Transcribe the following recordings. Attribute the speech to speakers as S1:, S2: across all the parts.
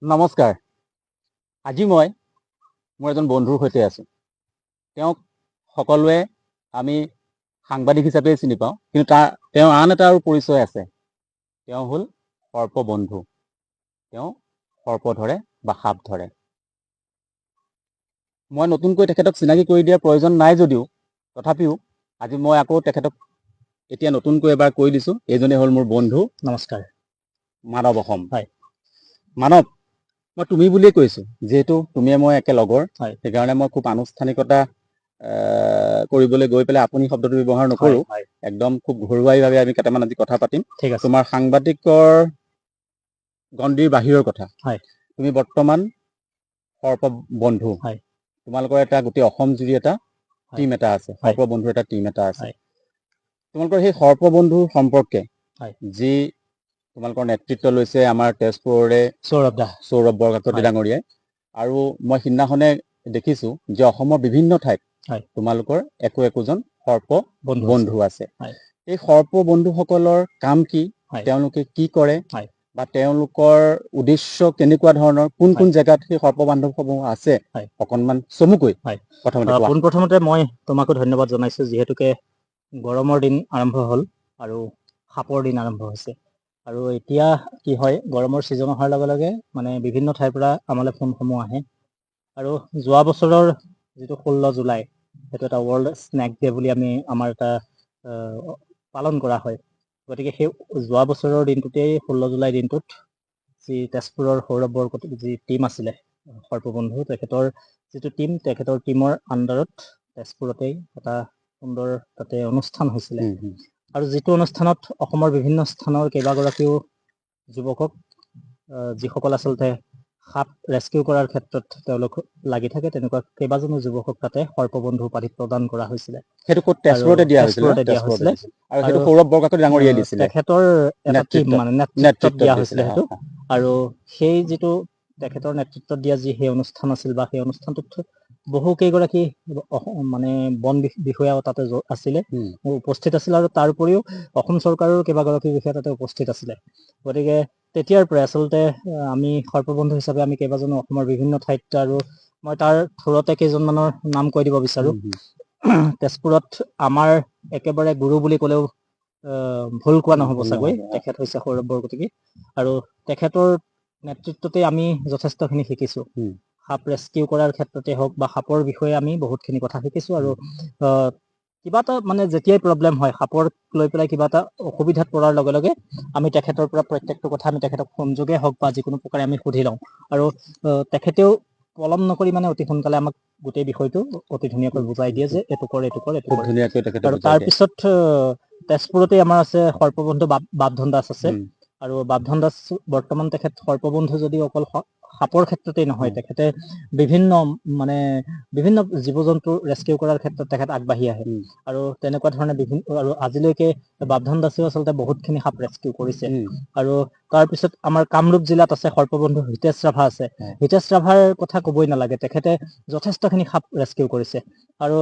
S1: নমস্কাৰ। আজি মই মোৰ এজন বন্ধুৰ সৈতে আছোঁ। তেওঁক সকলোৱে আমি সাংবাদিক হিচাপে চিনি পাওঁ, কিন্তু তেওঁৰ আন এটা আৰু পৰিচয় আছে। তেওঁ হ'ল সৰ্পবন্ধু। তেওঁ সৰ্প ধৰে বা সাপ ধৰে। মই নতুনকৈ তেখেতক চিনাকি কৰি দিয়াৰ প্ৰয়োজন নাই যদিও, তথাপিও আজি মই আকৌ তেখেতক এতিয়া নতুনকৈ এবাৰ কৈ দিছোঁ। এইজনেই হ'ল মোৰ বন্ধু।
S2: নমস্কাৰ।
S1: মানৱ অসম।
S2: হয়।
S1: মানৱ, মই তুমি বুলিয়ে কৈছোঁ, যিহেতু তুমিয়ে মই একে লগৰ।
S2: হয়।
S1: সেইকাৰণে মই খুব আনুষ্ঠানিকতা কৰিবলৈ গৈ পেলাই আপুনি শব্দটো ব্যৱহাৰ নকৰোঁ। একদম খুব ঘৰুৱাইভাৱে আমি কেইটামান আজি কথা পাতিম।
S2: ঠিক আছে।
S1: তোমাৰ সাংবাদিকৰ গণ্ডিৰ বাহিৰৰ কথা।
S2: হয়।
S1: তুমি বৰ্তমান সৰ্প বন্ধু।
S2: হয়।
S1: তোমালোকৰ এটা গোটেই অসম জুৰি এটা টিম এটা আছে,
S2: হয়।
S1: সৰ্প বন্ধুৰ এটা টিম এটা আছে।
S2: হয়।
S1: তোমালোকৰ সেই সৰ্প বন্ধুৰ সম্পৰ্কে
S2: হয়।
S1: যি তোমালোকৰ নেতৃত্ব লৈছে আমাৰ তেজপুৰৰে সৌৰভ বৰকাকতি ডাঙৰীয়াই, আৰু মই সিদিনাখনে দেখিছোঁ যে অসমৰ বিভিন্ন ঠাইত তোমালোকৰ একোজন সৰ্প বন্ধু আছে। এই সৰ্প বন্ধুসকলৰ কাম কি, তেওঁলোকে কি কৰে, বা তেওঁলোকৰ উদ্দেশ্য কেনেকুৱা ধৰণৰ, কোন কোন জেগাত সেই সৰ্প বান্ধৱসমূহ আছে, অকণমান চমুকৈ প্ৰথমতে কোৱা।
S2: পোনপ্ৰথমতে মই তোমাকো ধন্যবাদ জনাইছোঁ, যিহেতুকে গৰমৰ দিন আৰম্ভ হ'ল আৰু সাপৰ দিন আৰম্ভ হৈছে। আৰু এতিয়া কি হয়, গৰমৰ ছিজন অহাৰ লগে লগে মানে বিভিন্ন ঠাইৰ পৰা আমালৈ ফোনসমূহ আহে। আৰু যোৱা বছৰৰ যিটো 16 জুলাই, সেইটো এটা ৱৰ্ল্ড স্নেক ডে বুলি আমাৰ এটা পালন কৰা হয়। গতিকে সেই যোৱা বছৰৰ দিনটোতেই 16 জুলাই দিনটোত যি তেজপুৰৰ সৌৰভ বৰকাকতিৰ যি টিম আছিলে সৰ্পবন্ধু, তেখেতৰ যিটো টিম, তেখেতৰ টিমৰ আণ্ডাৰত তেজপুৰতেই এটা সুন্দৰ তাতে অনুষ্ঠান হৈছিলে। আৰু যিটো অনুষ্ঠানত অসমৰ বিভিন্ন স্থানৰ কেইবাগৰাকীও যুৱকক, যিসকল আচলতে সাপ ৰেস্কিউ কৰাৰ ক্ষেত্ৰত তেওঁলোক লাগি থাকে, তেনেকুৱা কেইবাজনো যুৱকক তাতে সৰ্পবন্ধু উপাধি প্ৰদান কৰা হৈছিলে।
S1: সেইটো ক'ত
S2: আৰু
S1: তেজপুৰতে দিয়া
S2: হৈছিলে।
S1: আৰু সেইটো সৌৰভ বৰকাকতি ডাঙৰীয়াই দিছিলে।
S2: তেখেতৰ এটা টিম মানে নেতৃত্বত দিয়া হৈছিলে সেইটো। আৰু সেই যিটো তেখেতৰ নেতৃত্বত দিয়া সেই অনুষ্ঠান আছিল, বা সেই অনুষ্ঠানটোত বহু কেইগৰাকী মানে বন বিষয়াও তাতে আছিলে, উপস্থিত আছিল। আৰু তাৰ উপৰিও অসম চৰকাৰৰ কেইবাগৰাকী বিষয়া তাতে উপস্থিত আছিলে। গতিকে তেতিয়াৰ পৰাই আচলতে আমি সৰ্পবন্ধু হিচাপে আমি কেইবাজনো অসমৰ বিভিন্ন ঠাইত, আৰু মই তাৰ থোৰতে কেইজনমানৰ নাম কৈ দিব বিচাৰোঁ। তেজপুৰত আমাৰ একেবাৰে গুৰু বুলি ক'লেও ভুল কোৱা নহ'ব চাগৈ, তেখেত হৈছে সৌৰভ বৰকটকী। আৰু তেখেতৰ নেতৃত্বতে আমি যথেষ্টখিনি শিকিছোঁ। সাপ ৰেস্কিউ কৰাৰ ক্ষেত্ৰতে হওক বা সাপৰ বিষয়ে আমি বহুতখিনি কথা শিকিছোঁ। আৰু কিবা এটা মানে যেতিয়াই প্ৰব্লেম হয়, সাপৰ লৈ পেলাই কিবা এটা অসুবিধাত পৰাৰ লগে লগে আমি তেখেতৰ পৰা প্ৰত্যেকটো কথা আমি তেখেতক ফোনযোগে হওক বা যিকোনো প্ৰকাৰে আমি সুধি লওঁ। আৰু তেখেতেও পলম নকৰি মানে অতি সোনকালে আমাক গোটেই বিষয়টো অতি ধুনীয়াকৈ বুজাই দিয়ে, যে এইটো কৰ, এইটো কৰ, এইটো কৰ। আৰু তাৰপিছত তেজপুৰতে আমাৰ আছে সৰ্পবন্ধু বাপধন দাস আছে। আৰু বাপধন দাস বৰ্তমান তেখেত সৰ্পবন্ধু যদিও অকল সাপৰ ক্ষেত্ৰতেই নহয়, তেখেতে বিভিন্ন জীৱ জন্তু ৰেস্কিউ কৰাৰ ক্ষেত্ৰত তেখেত আগবাঢ়ি আহে। আৰু তেনেকুৱা ধৰণে আৰু আজিলৈকে বাপধন দাসেও আচলতে বহুতখিনি সাপ ৰেস্কিউ কৰিছে। আৰু তাৰপিছত আমাৰ কামৰূপ জিলাত আছে সৰ্পবন্ধু হিতেশ ৰাভা আছে। হিতেশ ৰাভাৰ কথা ক'বই নালাগে, তেখেতে যথেষ্টখিনি সাপ ৰেস্কিউ কৰিছে। আৰু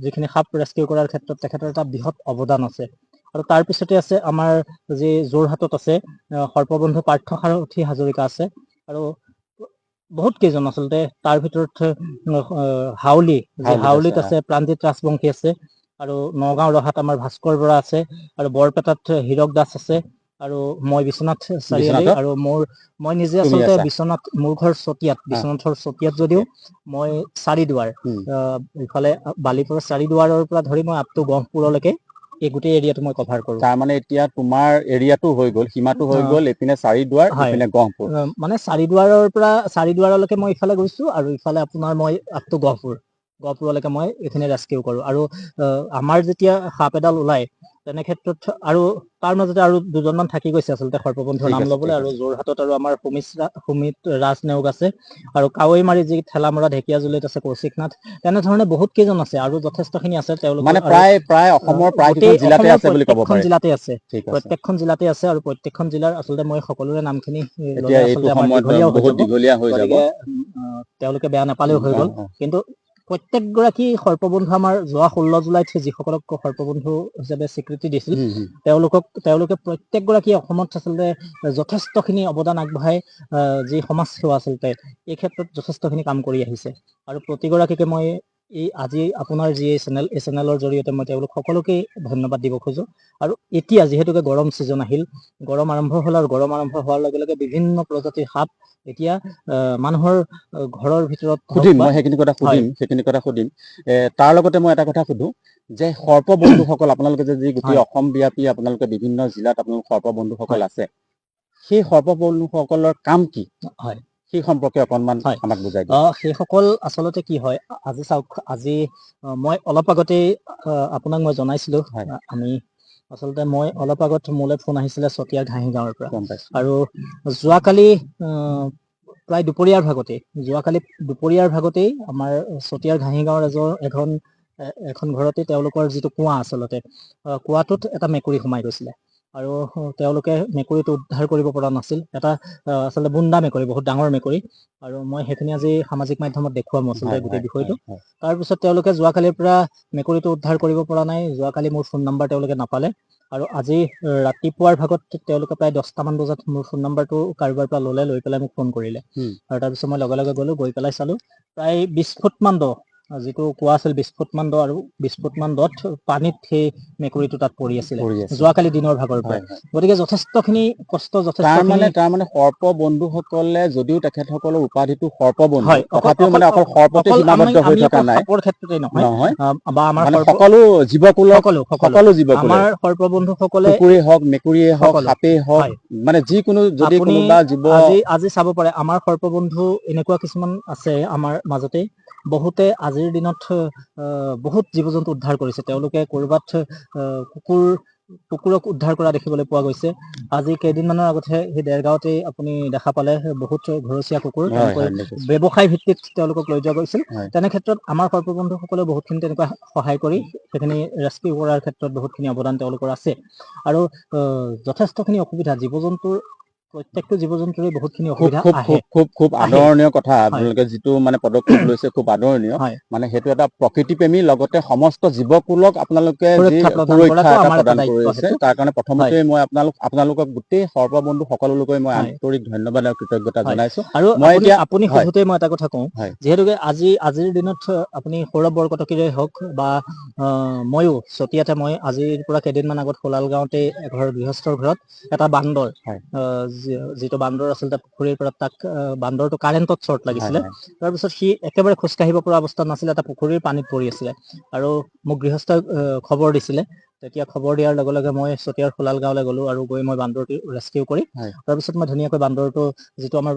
S2: যিখিনি সাপ ৰেস্কিউ কৰাৰ ক্ষেত্ৰত তেখেতৰ এটা বৃহৎ অৱদান আছে। আৰু তাৰপিছতে আছে আমাৰ যি যোৰহাটত আছে সৰ্পবন্ধু পাৰ্থসাৰথী হাজৰিকা আছে। আৰু বহুত কেইজন আচলতে, তাৰ ভিতৰত হাউলিত আছে প্ৰাণজিৎ ৰাজবংশী আছে। আৰু নগাঁও ৰহাত আমাৰ ভাস্কৰ বৰা আছে। আৰু বৰপেটাত হীৰক দাস আছে। আৰু মই বিশ্বনাথ চাৰিআলি, আৰু মই নিজে আচলতে বিশ্বনাথ, মোৰ ঘৰ চতিয়াত, বিশ্বনাথৰ চতিয়াত যদিও মই চাৰিদুৱাৰ, ইফালে বালিপুৰৰ চাৰিদুৱাৰৰ পৰা ধৰি মই আপ টু গহপুৰলৈকে এই গোটেই এৰিয়াটো মই কভাৰ কৰোঁ।
S1: তাৰমানে এতিয়া তোমাৰ এৰিয়াটো হৈ গ'ল, সীমাটো হৈ গ'ল এইপিনে চাৰিদুৱাৰ, এইপিনে গহপুৰ।
S2: মানে চাৰিদুৱাৰৰ পৰা চাৰিদুৱাৰলৈকে মই ইফালে গৈছোঁ, আৰু ইফালে আপোনাৰ মই আপ টু গহপুৰলৈকে মই এইখিনি ৰেস্কিউ কৰোঁ। আৰু আমাৰ যেতিয়া সাপ এডাল ওলাই, তেনে ক্ষেত্ৰত আৰু তাৰ মাজতে আৰু দুজনমান থাকি গৈছে আচলতে সৰ্পবন্ধুৰ নাম ল'বলৈ। আৰু যোৰহাটত আৰু আমাৰ সুমিত ৰাজ নেওগ আছে। আৰু কাৱৈমাৰী যি ঠেলামৰা ঢেকীয়াজুলিত আছে কৌশিক নাথ। তেনেধৰণে বহুত কেইজন আছে, আৰু যথেষ্টখিনি আছে তেওঁলোকৰ।
S1: প্ৰায় অসমৰ
S2: গোটেই অসমৰ প্ৰত্যেকখন জিলাতে আছে, প্ৰত্যেকখন জিলাতে আছে। আৰু প্ৰত্যেকখন জিলাৰ আচলতে মই সকলোৰে নামখিনি ল'লে আচলতে আমাৰ দীঘলীয়াও হৈ যাব, গতিকে তেওঁলোকে বেয়া নাপালেও হৈ গ'ল। কিন্তু প্ৰত্যেকগৰাকী সৰ্পবন্ধু আমাৰ যোৱা 16 জুলাইত যিসকলক সৰ্পবন্ধু হিচাপে স্বীকৃতি দিছিল তেওঁলোকে প্ৰত্যেকগৰাকী অসমত আচলতে যথেষ্টখিনি অৱদান আগবঢ়াই যি সমাজ সেৱা আচলতে এই ক্ষেত্ৰত যথেষ্টখিনি কাম কৰি আহিছে আৰু প্ৰতিগৰাকীকে মই এই আজি আপোনাৰ যি এই চেনেলৰ জৰিয়তে মই তেওঁলোক সকলোকে ধন্যবাদ দিব খোজো আৰু এতিয়া যিহেতুকে গৰম ছিজন আহিল গৰম আৰম্ভ হ'ল আৰু গৰম আৰম্ভ হোৱাৰ লগে লগে বিভিন্ন প্ৰজাতিৰ সাপ এতিয়া মানুহৰ ঘৰৰ ভিতৰত
S1: মই সেইখিনি কথা সুধিম তাৰ লগতে মই এটা কথা সুধো যে সৰ্প বন্ধুসকল আপোনালোকে যে গোটেই অসম ব্যাপী আপোনালোকে বিভিন্ন জিলাত আপোনালোক সৰ্প বন্ধুসকল আছে সেই সৰ্প বন্ধুসকলৰ কাম কি
S2: হয়
S1: সেই সম্পৰ্কে অকণমান আমাক বুজাই দিয়ক
S2: সেইসকল আচলতে কি হয় আজি চাওক আজি মই অলপ আগতেই আপোনাক মই জনাইছিলো আমি আচলতে মই অলপ আগত মোলৈ ফোন আহিছিলে চতিয়াৰ ঘাঁহি গাঁৱৰ পৰা আৰু যোৱাকালি প্ৰায় দুপৰীয়াৰ ভাগতেই আমাৰ চতিয়াৰ ঘাঁহি গাঁৱৰ এখন ঘৰতে তেওঁলোকৰ যিটো কুঁৱা আচলতে কুঁৱাটোত এটা মেকুৰী সোমাই গৈছিলে আৰু তেওঁলোকে মেকুৰীটো উদ্ধাৰ কৰিব পৰা নাছিল এটা আচলতে বুন্দা মেকুৰী বহুত ডাঙৰ মেকুৰী আৰু মই সেইখিনি আজি সামাজিক মাধ্যমত দেখুৱাম আচলতে গোটেই বিষয়টো তাৰপিছত তেওঁলোকে যোৱাকালিৰ পৰা মেকুৰীটো উদ্ধাৰ কৰিব পৰা নাই যোৱাকালি মোৰ ফোন নাম্বাৰ তেওঁলোকে নাপালে আৰু আজি ৰাতিপুৱাৰ ভাগত তেওঁলোকে প্ৰায় 10টামান বজাত মোৰ ফোন নাম্বাৰটো কাৰোবাৰ পৰা লৈ পেলাই মোক ফোন কৰিলে আৰু তাৰপিছত মই লগে লগে গ'লো গৈ পেলাই চালো প্ৰায় 20 ফুটমান দ যিটো কোৱা আছিল 20 ফুটমান দ আৰু 20 ফুটমান দত পানীত সেই মেকুৰীটো তাত পৰি আছিলে যোৱাকালি দিনৰ ভাগৰ পৰা গতিকে যথেষ্টখিনি কষ্ট
S1: তাৰমানে সৰ্প বন্ধুসকলে যদিও তেখেতসকলৰ উপাধিটো সৰ্প বন্ধু তথাপিও মানে অকল সৰ্পতে সীমাবদ্ধ হৈ থকা নাই
S2: সাপৰ ক্ষেত্ৰতে নহয় বা আমাৰ
S1: সকলো জীৱকুলৰ
S2: আমাৰ সৰ্প বন্ধুসকলে
S1: কুকুৰে হওক মেকুৰীয়ে হওক সাপেই হওক মানে যিকোনো যদি কোনোবা জীৱ
S2: আজি চাব পাৰে আমাৰ সৰ্প বন্ধু এনেকুৱা কিছুমান আছে আমাৰ মাজতে বহুতে আজিৰ দিনত বহুত জীৱ জন্তু উদ্ধাৰ কৰিছে তেওঁলোকে কৰবাত কুকুৰক উদ্ধাৰ কৰা দেখিবলৈ পোৱা গৈছে আজি কেইদিনমানৰ আগতে সেই দেৰগাঁৱতে আপুনি দেখা পালে বহুত ঘৰচীয়া কুকুৰ ব্যৱসায় ভিত্তিত তেওঁলোকক লৈ যোৱা গৈছিল তেনে ক্ষেত্ৰত আমাৰ সৰ্প বন্ধুসকলে বহুতখিনি তেনেকুৱা সহায় কৰি সেইখিনি ৰেস্কিউ কৰাৰ ক্ষেত্ৰত বহুতখিনি অৱদান তেওঁলোকৰ আছে আৰু যথেষ্টখিনি অসুবিধা জীৱ জন্তুৰ প্ৰত্যেকটো জীৱ জন্তুৰে বহুতখিনি অসুবিধা আহে
S1: খুব আদৰণীয় কথা আপোনালোকে যিটো মানে পদক্ষেপ লৈছে খুব আদৰণীয় মানে সেইটো এটা প্ৰকৃতি প্ৰেমী লগতে সমস্ত জীৱকুলক আপোনালোকে যি সুৰক্ষা এটা প্ৰদান কৰিছে তাৰ কাৰণে প্ৰথমতে মই আপোনালোকক গোটেই সৰ্প বন্ধু সকলোকে মই আন্তৰিক ধন্যবাদ আৰু কৃতজ্ঞতা জনাইছো
S2: আৰু মই এতিয়া আপুনি সোধোতে মই এটা কথা কওঁ যিহেতুকে আজিৰ দিনত আপুনি সৌৰভ বৰকটকীৰে হওক বা ময়ো চতিয়াতে মই আজিৰ পৰা কেইদিনমান আগত সোলাল গাঁৱতে এঘৰ গৃহস্থৰ ঘৰত এটা বান্দৰ যিটো বান্দৰ আচলতে পুখুৰীৰ পৰা তাক বান্দৰটো কাৰেণ্টত শ্বৰ্ট লাগিছিলে তাৰপিছত সি একেবাৰে খোজকাঢ়িব পৰা অৱস্থাত নাছিলে এটা পুখুৰীৰ পানীত পৰি আছিলে আৰু মোক গৃহস্থই খবৰ দিছিলে তেতিয়া খবৰ দিয়াৰ লগে লগে মই চতিয়াৰ সোলাল গাঁৱলৈ গ'লো আৰু গৈ মই বান্দৰটো ৰেস্কিউ কৰি তাৰপিছত মই ধুনীয়াকৈ বান্দৰটো যিটো আমাৰ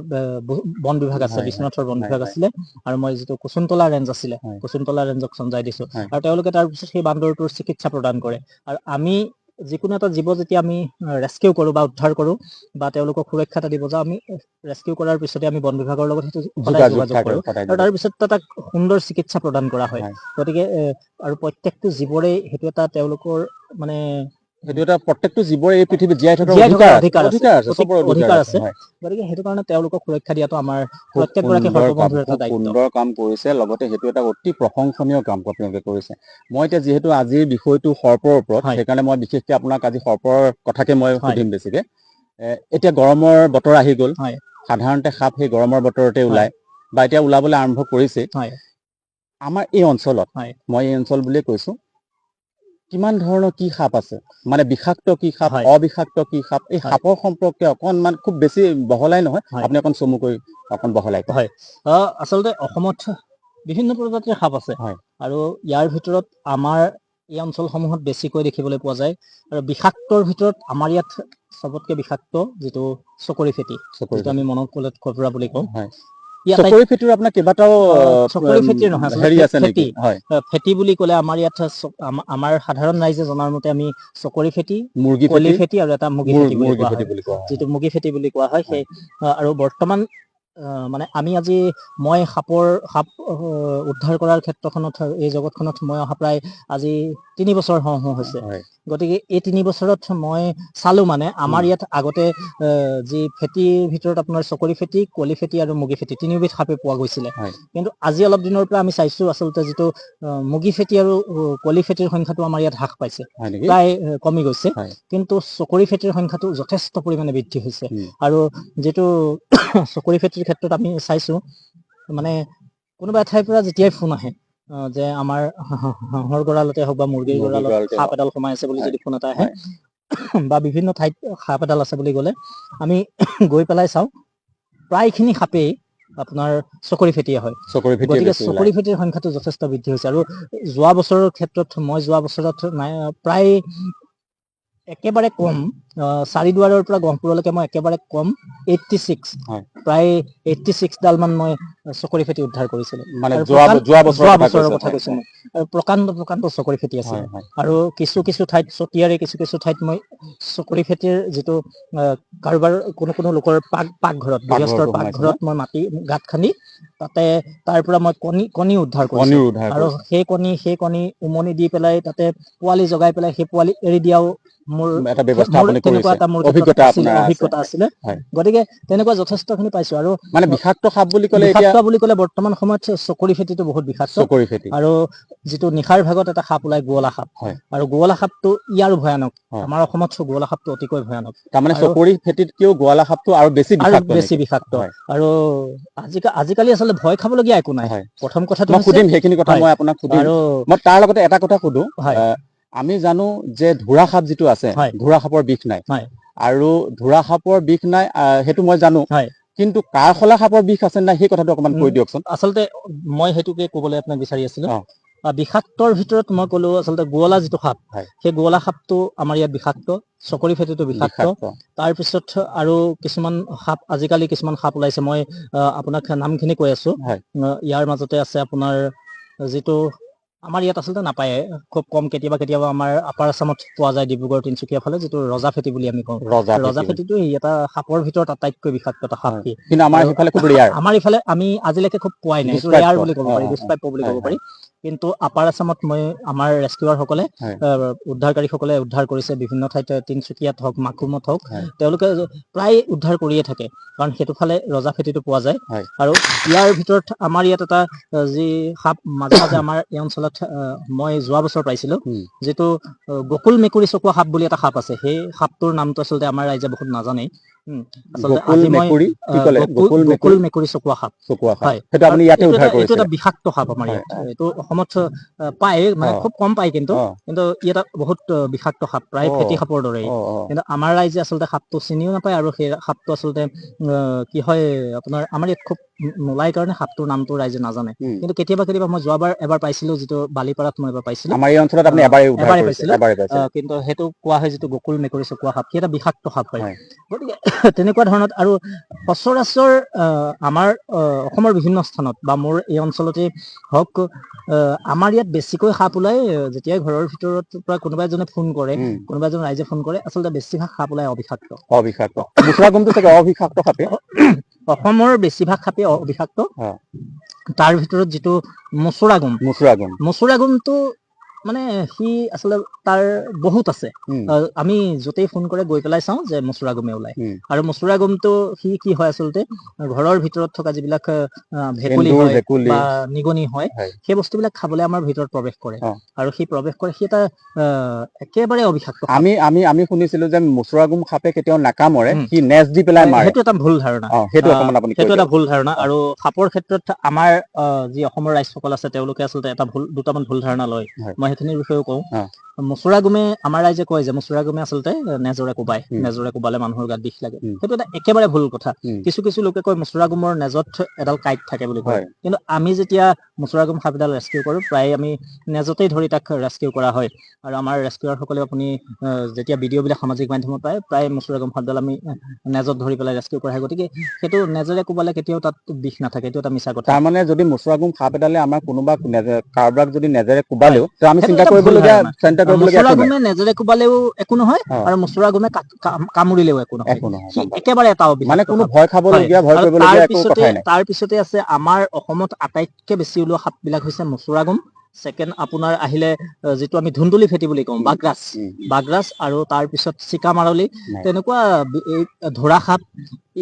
S2: বন বিভাগ আছে বিশ্বনাথৰ বন বিভাগ আছিলে আৰু মই যিটো কুসুমতলা ৰেঞ্জ আছিলে কুসুমতলা ৰেঞ্জক চমজাই দিছো আৰু তেওঁলোকে তাৰপিছত সেই বান্দৰটোৰ চিকিৎসা প্ৰদান কৰে আৰু আমি যিকোনো এটা জীৱ যেতিয়া আমি ৰেস্কিউ কৰো বা উদ্ধাৰ কৰো বা তেওঁলোকক সুৰক্ষা এটা দিব যাওঁ আমি ৰেস্কিউ কৰাৰ পিছতে আমি বন বিভাগৰ লগত সেইটো সদায় যোগাযোগ কৰো আৰু তাৰপিছত তাক সুন্দৰ চিকিৎসা প্ৰদান কৰা হয় গতিকে আৰু প্ৰত্যেকটো জীৱৰে সেইটো এটা তেওঁলোকৰ মানে
S1: সেইটো এটা প্ৰত্যেকটো জীৱৰ এই পৃথিৱীত জীয়াই থকাৰ অধিকাৰ আছে
S2: গতিকে সেইটো কাৰণে তেওঁলোকক সুৰক্ষা দিয়াটো আমাৰ প্ৰত্যেকগৰাকী সৰ্প বন্ধুৰ এটা দায়িত্ব
S1: সুন্দৰ কাম কৰিছে লগতে সেইটো এটা অতি প্ৰশংসনীয় কাম আপোনালোকে কৰিছে মই এতিয়া যিহেতু আজিৰ বিষয়টো সৰ্পৰ ওপৰত সেইকাৰণে মই বিশেষকৈ আপোনাক আজি সৰ্পৰ কথাকে মই সুধিম বেছিকে এতিয়া গৰমৰ বতৰ আহি গ'ল সাধাৰণতে সাপ সেই গৰমৰ বতৰতে ওলায় বা এতিয়া ওলাবলৈ আৰম্ভ কৰিছে আমাৰ এই অঞ্চলত মই এই অঞ্চল বুলিয়ে কৈছো কিমান ধৰণৰ কি সাপ আছে মানে বিষাক্ত কি সাপ অবিষাক্ত কি সাপ এই সাপৰ সম্পৰ্কে অকণমান খুব বেছি বহলাই নহয় আপুনি অকণ চমুকৈ অকণ বহলাই
S2: আচলতে অসমত বিভিন্ন প্ৰজাতিৰ সাপ আছে আৰু ইয়াৰ ভিতৰত আমাৰ এই অঞ্চলসমূহত বেছিকৈ দেখিবলৈ পোৱা যায় আৰু বিষাক্তৰ ভিতৰত আমাৰ ইয়াত সবতকে বিষাক্ত যিটো চকৰি ফেটি যিটো আমি মনত ক'লে কবৰা বুলি কওঁ
S1: চকৰি ফেটিৰ আপোনাৰ কেইবাটাও
S2: চকৰি ফেটিৰ নহয় ফেটি বুলি ক'লে আমাৰ ইয়াত আমাৰ সাধাৰণ ৰাইজে জনাৰ মতে আমি চকৰি ফেটি কলি ফেটি আৰু এটা মুগী ফেটি বুলি কোৱা হয় যিটো মুগী ফেটি বুলি কোৱা হয় সেই আৰু বৰ্তমান মানে আমি আজি মই সাপ উদ্ধাৰ কৰাৰ ক্ষেত্ৰখনত এই জগতখনত মই অহা প্ৰায় আজি 3 বছৰ হওঁ হৈছে। গতিকে এই 3 বছৰত মই চালো মানে আমাৰ ইয়াত আগতে যি ফেটিৰ ভিতৰত আপোনাৰ চকৰি ফেটি, কলি ফেটি আৰু মুগী ফেটি তিনিবিধ সাপে পোৱা গৈছিলে। কিন্তু আজি অলপ দিনৰ পৰা আমি চাইছো আচলতে যিটো মুগী ফেটি আৰু কলি ফেটিৰ সংখ্যাটো আমাৰ ইয়াত হ্ৰাস পাইছে, প্ৰায় কমি গৈছে। কিন্তু চকৰি ফেটিৰ সংখ্যাটো যথেষ্ট পৰিমাণে বৃদ্ধি হৈছে। আৰু যিটো চকৰি ফেটিৰ ক্ষেত্ৰত আমি চাইছো মানে কোনোবা এঠাইৰ পৰা যেতিয়াই ফোন আহে যে আমাৰ হাঁহৰ গঁড়ালতে হওক বা মুৰ্গীৰ গঁড়ালত সাপ এডাল সোমাই আছে বুলি যদি ফোন এটা আহে বা বিভিন্ন ঠাইত সাপ এডাল আছে বুলি ক'লে আমি গৈ পেলাই চাওঁ প্ৰায়খিনি সাপেই আপোনাৰ চকৰি ফেটিয়ে হয়। গতিকে চকৰি ফেটিৰ সংখ্যাটো যথেষ্ট বৃদ্ধি হৈছে। আৰু যোৱা বছৰৰ ক্ষেত্ৰত মই যোৱা বছৰত প্ৰায় একেবাৰে কম 4 দুৱাৰৰ পৰা গহপুৰলৈকে মই একেবাৰে কম 86 প্ৰায় 86 ডাল মান মই চকৰি ফেটি উদ্ধাৰ কৰিছিলো। যোৱা বছৰৰ কথা কৈছো মই। আৰু প্ৰকাণ্ড চকৰি ফেটি আছিল। আৰু কিছু ঠাইত চতিয়াৰে কিছু ঠাইত মই চকৰি ফেটিৰ যিটো কাৰোবাৰ কোনো লোকৰ পাকঘৰত গৃহস্থৰ পাকঘৰত মই মাটি গাঁত খান্দি তাতে তাৰ পৰা মই কণী উদ্ধাৰ কৰিছো। আৰু সেই কণী উমনি দি পেলাই তাতে পোৱালি জগাই পেলাই সেই পোৱালি এৰি দিয়াও মোৰ তেনেকুৱা এটা মোৰ অভিজ্ঞতা আছিলে। গতিকে তেনেকুৱা যথেষ্টখিনি পাইছো। আৰু
S1: মানে বিষাক্ত সাপ বুলি
S2: ক'লে বৰ্তমান সময়ত চকৰি ফেটিটো বহুত বিষাক্ত। আৰু যিটো নিশাৰ ভাগত এটা সাপ ওলাই গোৱালা সাপ, আৰু গোৱালা সাপটো ইয়াৰো ভয়ানক। আমাৰ অসমত গোৱালা সাপটো অতিকৈ ভয়ানক।
S1: তাৰমানে চকৰি ফেটিতকেও গোৱালা সাপটো আৰু বেছি বিষাক্ত।
S2: আৰু আজিকালি আচলতে ভয় খাবলগীয়া একো নাই। প্ৰথম কথাটো
S1: মই সুধিম সেইখিনি কথা মই আপোনাক সুধিম। মই তাৰ লগতে এটা কথা সুধো, আমি জানো যে ধোঁৰা সাপ যিটো আছে ধোঁৰা সাপৰ বিষ নাই, আৰু ধোঁৰা সাপৰ বিষ নাই সেইটো মই জানো। কিন্তু কাৰশলা সাপৰ বিষ আছে নাই সেই কথাটো অকমান কৈ দিয়কচোন।
S2: আচলতে মই সেইটোকে ক'বলৈ আপোনাক বিচাৰি আছিলো। বিষাক্তৰ ভিতৰত মই ক'লো আচলতে গোৱালা যিটো সাপ, সেই গোৱালা সাপটো আমাৰ ইয়াত বিষাক্ত। চকৰি ফেটিটো বিষাক্ত। তাৰপিছত আৰু কিছুমান সাপ আজিকালি কিছুমান সাপ ওলাইছে, মই আপোনাক নামখিনি কৈ আছো। ইয়াৰ মাজতে আছে আপোনাৰ যিটো আমাৰ ইয়াত আচলতে নাপায়ে, খুব কম কেতিয়াবা আমাৰ আপাৰ আছামত পোৱা যায়, ডিব্ৰুগড় তিনচুকীয়া ফালে, যিটো ৰজা ফেটি বুলি আমি কওঁ। ৰজা ফেটিটো এটা সাপৰ ভিতৰত আটাইতকৈ বিষাক্ত এটা সাপ।
S1: কিন্তু আমাৰ
S2: ইফালে আমি আজিলৈকে খুব পোৱাই নাই, সেইটো ৰেয়াৰ বুলি ক'ব পাৰি, দুষ্প্ৰাপ্য বুলি ক'ব পাৰি। কিন্তু আপাৰ আছামত আমাৰ ৰেস্কিউৱাৰ সকলে উদ্ধাৰকাৰীসকলে উদ্ধাৰ কৰিছে বিভিন্ন ঠাইত, তিনচুকীয়াত হওক মাকুমত হওক, তেওঁলোকে প্ৰায় উদ্ধাৰ কৰিয়ে থাকে, কাৰণ সেইটো ফালে ৰজা ফেটিটো পোৱা যায়। আৰু ইয়াৰ ভিতৰত আমাৰ ইয়াত এটা যি সাপ মাজে মাজে আমাৰ এই অঞ্চলত মই যোৱা বছৰ পাইছিলো, যিটো গকুল মেকুৰী চকুৱা সাপ বুলি এটা সাপ আছে। সেই সাপটোৰ নামটো আচলতে আমাৰ ৰাইজে বহুত নাজানে। আচলতে আজি মই গকুল মেকুৰী চকুৱা সাপ, এইটো এটা বিষাক্ত সাপ আমাৰ ইয়াত। এইটো অসমত পায়, মানে খুব কম পায়, কিন্তু ই এটা বহুত বিষাক্ত সাপ, প্ৰায় ফেটি সাপৰ দৰেই। কিন্তু আমাৰ ৰাইজে আচলতে সাপটো চিনিও নাপায়, আৰু সেই সাপটো আচলতে কি হয় আপোনাৰ আমাৰ ইয়াত খুব নোলাই কাৰণে সাপটোৰ নামটো ৰাইজে নাজানে। কিন্তু কেতিয়াবা মই যোৱাবাৰ এবাৰ পাইছিলো, যিটো বালিপাৰাত মই এবাৰ পাইছিলো।
S1: আমাৰ এই অঞ্চলত আপুনি
S2: এবাৰে পাইছিলো। কিন্তু সেইটো কোৱা হয় যিটো গকুল মেকুৰী চকুৱা সাপ, সি এটা বিষাক্ত সাপ হয়। গতিকে তেনেকুৱা ধৰণত আৰু সচৰাচৰ আমাৰ অসমৰ বিভিন্ন স্থানত বা মোৰ এই অঞ্চলতে হওক, আমাৰ ইয়াত বেছিকৈ সাপ ওলাই যেতিয়াই ঘৰৰ ভিতৰত পৰা কোনোবা এজনে ফোন কৰে, কোনোবা এজন ৰাইজে ফোন কৰে, আচলতে বেছিভাগ সাপ ওলাই অবিষাক্ত। অসমৰ বেছিভাগ সাপেই অবিষাক্ত। তাৰ ভিতৰত যিটো মচুৰা গুমটো মানে সি আচলতে তাৰ বহুত আছে। আমি য'তেই ফোন কৰে গৈ পেলাই চাওঁ যে মচুৰা গুমে ওলাই। আৰু মচুৰা গুমটো সি কি হয় আচলতে ঘৰৰ ভিতৰত থকা যিবিলাক ভেকুলী হয় বা নিগনি হয়, সেই বস্তুবিলাক খাবলৈ আমাৰ ভিতৰত প্ৰৱেশ কৰে। আৰু সি প্ৰৱেশ কৰে, সি এটা একেবাৰে অবিষাক্ত।
S1: আমি শুনিছিলো যে মচুৰা গুম সাপে কেতিয়াও নাকামৰে, সি নেজ দি পেলাই মাৰে।
S2: সেইটো এটা ভুল ধাৰণা। আৰু সাপৰ ক্ষেত্ৰত আমাৰ যি অসমৰ ৰাইজসকল আছে, তেওঁলোকে আচলতে দুটামান ভুল ধাৰণা লয়। মই সেইখিনিৰ বিষয়েও কওঁ। মচুৰা গুমে আমাৰ ৰাইজে কয় যে মচুৰা গুমে আচলতে নেজৰে কোবায়, নেজৰে কোবালে মানুহৰ গাত বিষ লাগে। সেইটো এটা একেবাৰে ভুল কথা। কিছু লোকে কয় মচুৰা গুমৰ নেজত এডাল কাঁইট থাকে বুলি কয়। কিন্তু আমি যেতিয়া মচুৰা গুম সাপ এডাল ৰেস্কিউ কৰো, প্ৰায় আমি নেজতেই ধৰি তাক ৰেস্কিউ কৰা হয়। আৰু আমাৰ ৰেস্কিউৱাৰ সকলে আপুনি যেতিয়া ভিডিঅ' বিলাক সামাজিক মাধ্যমত পায়, প্ৰায় মচুৰা গুম সাপডাল আমি নেজত ধৰি পেলাই ৰেস্কিউ কৰা হয়। গতিকে সেইটো নেজেৰে কোবালে কেতিয়াও তাত বিষ নাথাকে, এইটো এটা মিছা কথা।
S1: তাৰমানে যদি মচুৰা গুম সাপ এডালে আমাৰ কাৰোবাক যদি নেজেৰে কোবালেও আমি চিন্তা কৰিবলগীয়া
S2: মচুৰা
S1: একো নাই।
S2: গুমে নেজেৰে কোবালেও একো নহয় আৰু মচুৰা গুমে কামুৰিলেও একো নহয়, সি একেবাৰে এটা
S1: মানে
S2: অবিষাক্ত
S1: কোনো
S2: সাপ।
S1: ভয় খাবলগীয়া ভয় কৰিবলগীয়া একো কথাই নাই।
S2: তাৰ পিছতে আছে আমাৰ অসমত আটাইতকৈ বেছি ওলোৱা সাপ বিলাক হৈছে মচুৰা গুম, ছেকেণ্ড আপোনাৰ আহিলে যিটো আমি ধুন্দুলি ফেটি বুলি কওঁ, বাগৰাজ, আৰু তাৰ পিছত চিকা মাৰলি, তেনেকুৱা এই ধৰা সাপ,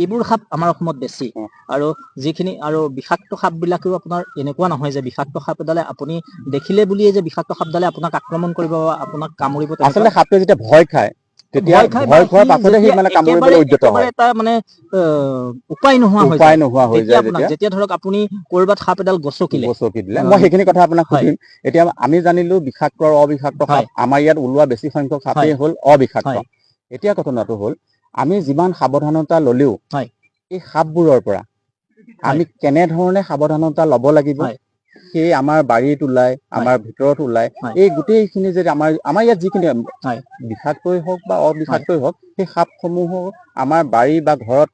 S2: এইবোৰ সাপ আমাৰ অসমত বেছি। আৰু যিখিনি আৰু বিষাক্ত সাপ বিলাকেও আপোনাৰ এনেকুৱা নহয় যে বিষাক্ত সাপ এডালে আপুনি দেখিলে বুলিয়ে যে বিষাক্ত সাপডালে আপোনাক আক্ৰমণ কৰিব বা আপোনাক কামুৰিব,
S1: আচলতে সাপটোৱে যেতিয়া ভয় খায় তেতিয়া ভয় খোৱাৰ পাছতে সি মানে কামুৰিবলৈ উদ্যত হয়,
S2: এটা মানে উপায় নোহোৱা হৈ
S1: যায়
S2: যেতিয়া ধৰক আপুনি কৰবাত সাপ এডাল
S1: গছকি দিলে। মই সেইখিনি কথা আপোনাক সুধিম। এতিয়া আমি জানিলো বিষাক্ত আৰু অবিষাক্ত সাপ, আমাৰ ইয়াত ওলোৱা বেছি সংখ্যক সাপেই হ'ল অবিষাক্ত। এতিয়া ঘটনাটো হ'ল আমি যিমান সাৱধানতা ললেও এই সাপবোৰৰ পৰা আমি কেনেধৰণে সাৱধানতা ল'ব লাগিব, সেই আমাৰ বাৰীত ওলাই, আমাৰ ভিতৰত ওলাই, এই গোটেইখিনি যে আমাৰ ইয়াত যিখিনি বিষাক্তই হওক বা অবিষাক্তই হওক, সেই সাপসমূহো আমাৰ বাৰী বা ঘৰত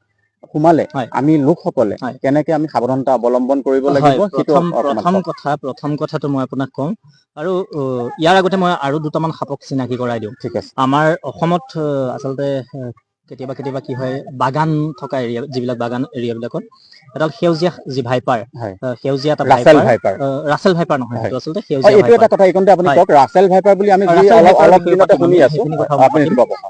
S1: সোমালে আমি লোকসকলে কেনেকে আমি সাৱধানতা অৱলম্বন কৰিব লাগিব, সেইটো
S2: প্ৰথম কথাটো মই আপোনাক কওঁ, আৰু ইয়াৰ আগতে মই আৰু দুটামান সাপক চিনাকি কৰাই দিওঁ।
S1: ঠিক আছে।
S2: আমাৰ অসমত আচলতে কেতিয়াবা কি হয়, বাগান থকা এৰিয়া, যিবিলাক বাগান এৰিয়া বিলাকত এডাল সেউজীয়া যি ভাইপাৰ, সেউজীয়া এটা ভাইপাৰ, ৰাছেল ভাইপাৰ নহয়, সেইটো আচলতে সেউজীয়া ভাইপাৰ।
S1: এইটো এটা কথা এইকণতে আপুনি কওক, ৰাছেল ভাইপাৰ বুলি আমি অলপ দিনতে শুনি আছো, আপুনি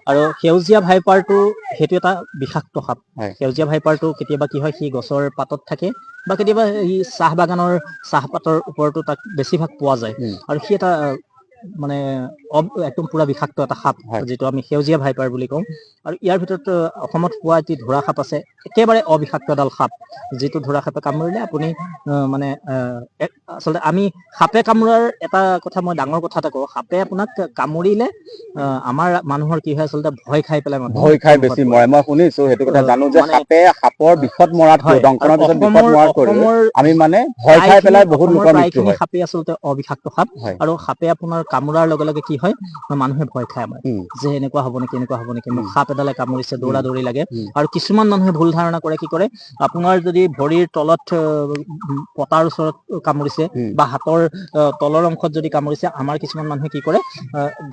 S2: আৰু সেউজীয়া ভাইপাৰটো সেইটো এটা বিষাক্ত সাপ। সেউজীয়া ভাইপাৰটো কেতিয়াবা কি হয়, সি গছৰ পাতত থাকে বা কেতিয়াবা ই চাহ বাগানৰ চাহপাতৰ ওপৰতো তাক বেছিভাগ পোৱা যায়, আৰু সি এটা মানে একদম পুৰা বিষাক্ত এটা সাপ, যিটো আমি সেউজীয়া ভাইপাৰ বুলি কওঁ। আৰু ইয়াৰ ভিতৰত অসমত পোৱা এটি ধৰা সাপ আছে, একেবাৰে অবিষাক্ত এডাল সাপ, যিটো ধৰা সাপে কামুৰিলে আপুনি মানে আচলতে আমি সাপে কামোৰাৰ এটা কথা, মই ডাঙৰ কথা এটা কওঁ, সাপে আপোনাক কামুৰিলে আমাৰ মানুহৰ কি হয়, আচলতে ভয় খাই পেলাই
S1: ভয় খাই বেছি মৰে। মই শুনিছো সেইটো কথা, জানো যে সাপৰ বিষত মৰাতকৈ, দংশনৰ পিছত বিষত মৰাতকৈ আমি মানে ভয় খাই পেলাই বহুত লোকৰ মৃত্যু হয়।
S2: সাপে আচলতে অবিষাক্ত সাপ, আৰু সাপে আপোনাৰ কামোৰাৰ লগে লগে কি হয়, মানুহে ভয় খায় আমাৰ, যে এনেকুৱা হ'ব নেকি, এনেকুৱা হ'ব নেকি, মোক সাপ এডালে কামুৰিছে, দৌৰা দৌৰি লাগে। আৰু কিছুমান মানুহে ভুল ধাৰণা কৰে, কি কৰে, আপোনাৰ যদি ভৰিৰ তলত পতাৰ ওচৰত কামুৰিছে বা হাতৰ তলৰ অংশত যদি কামুৰিছে, আমাৰ কিছুমান মানুহে কি কৰে,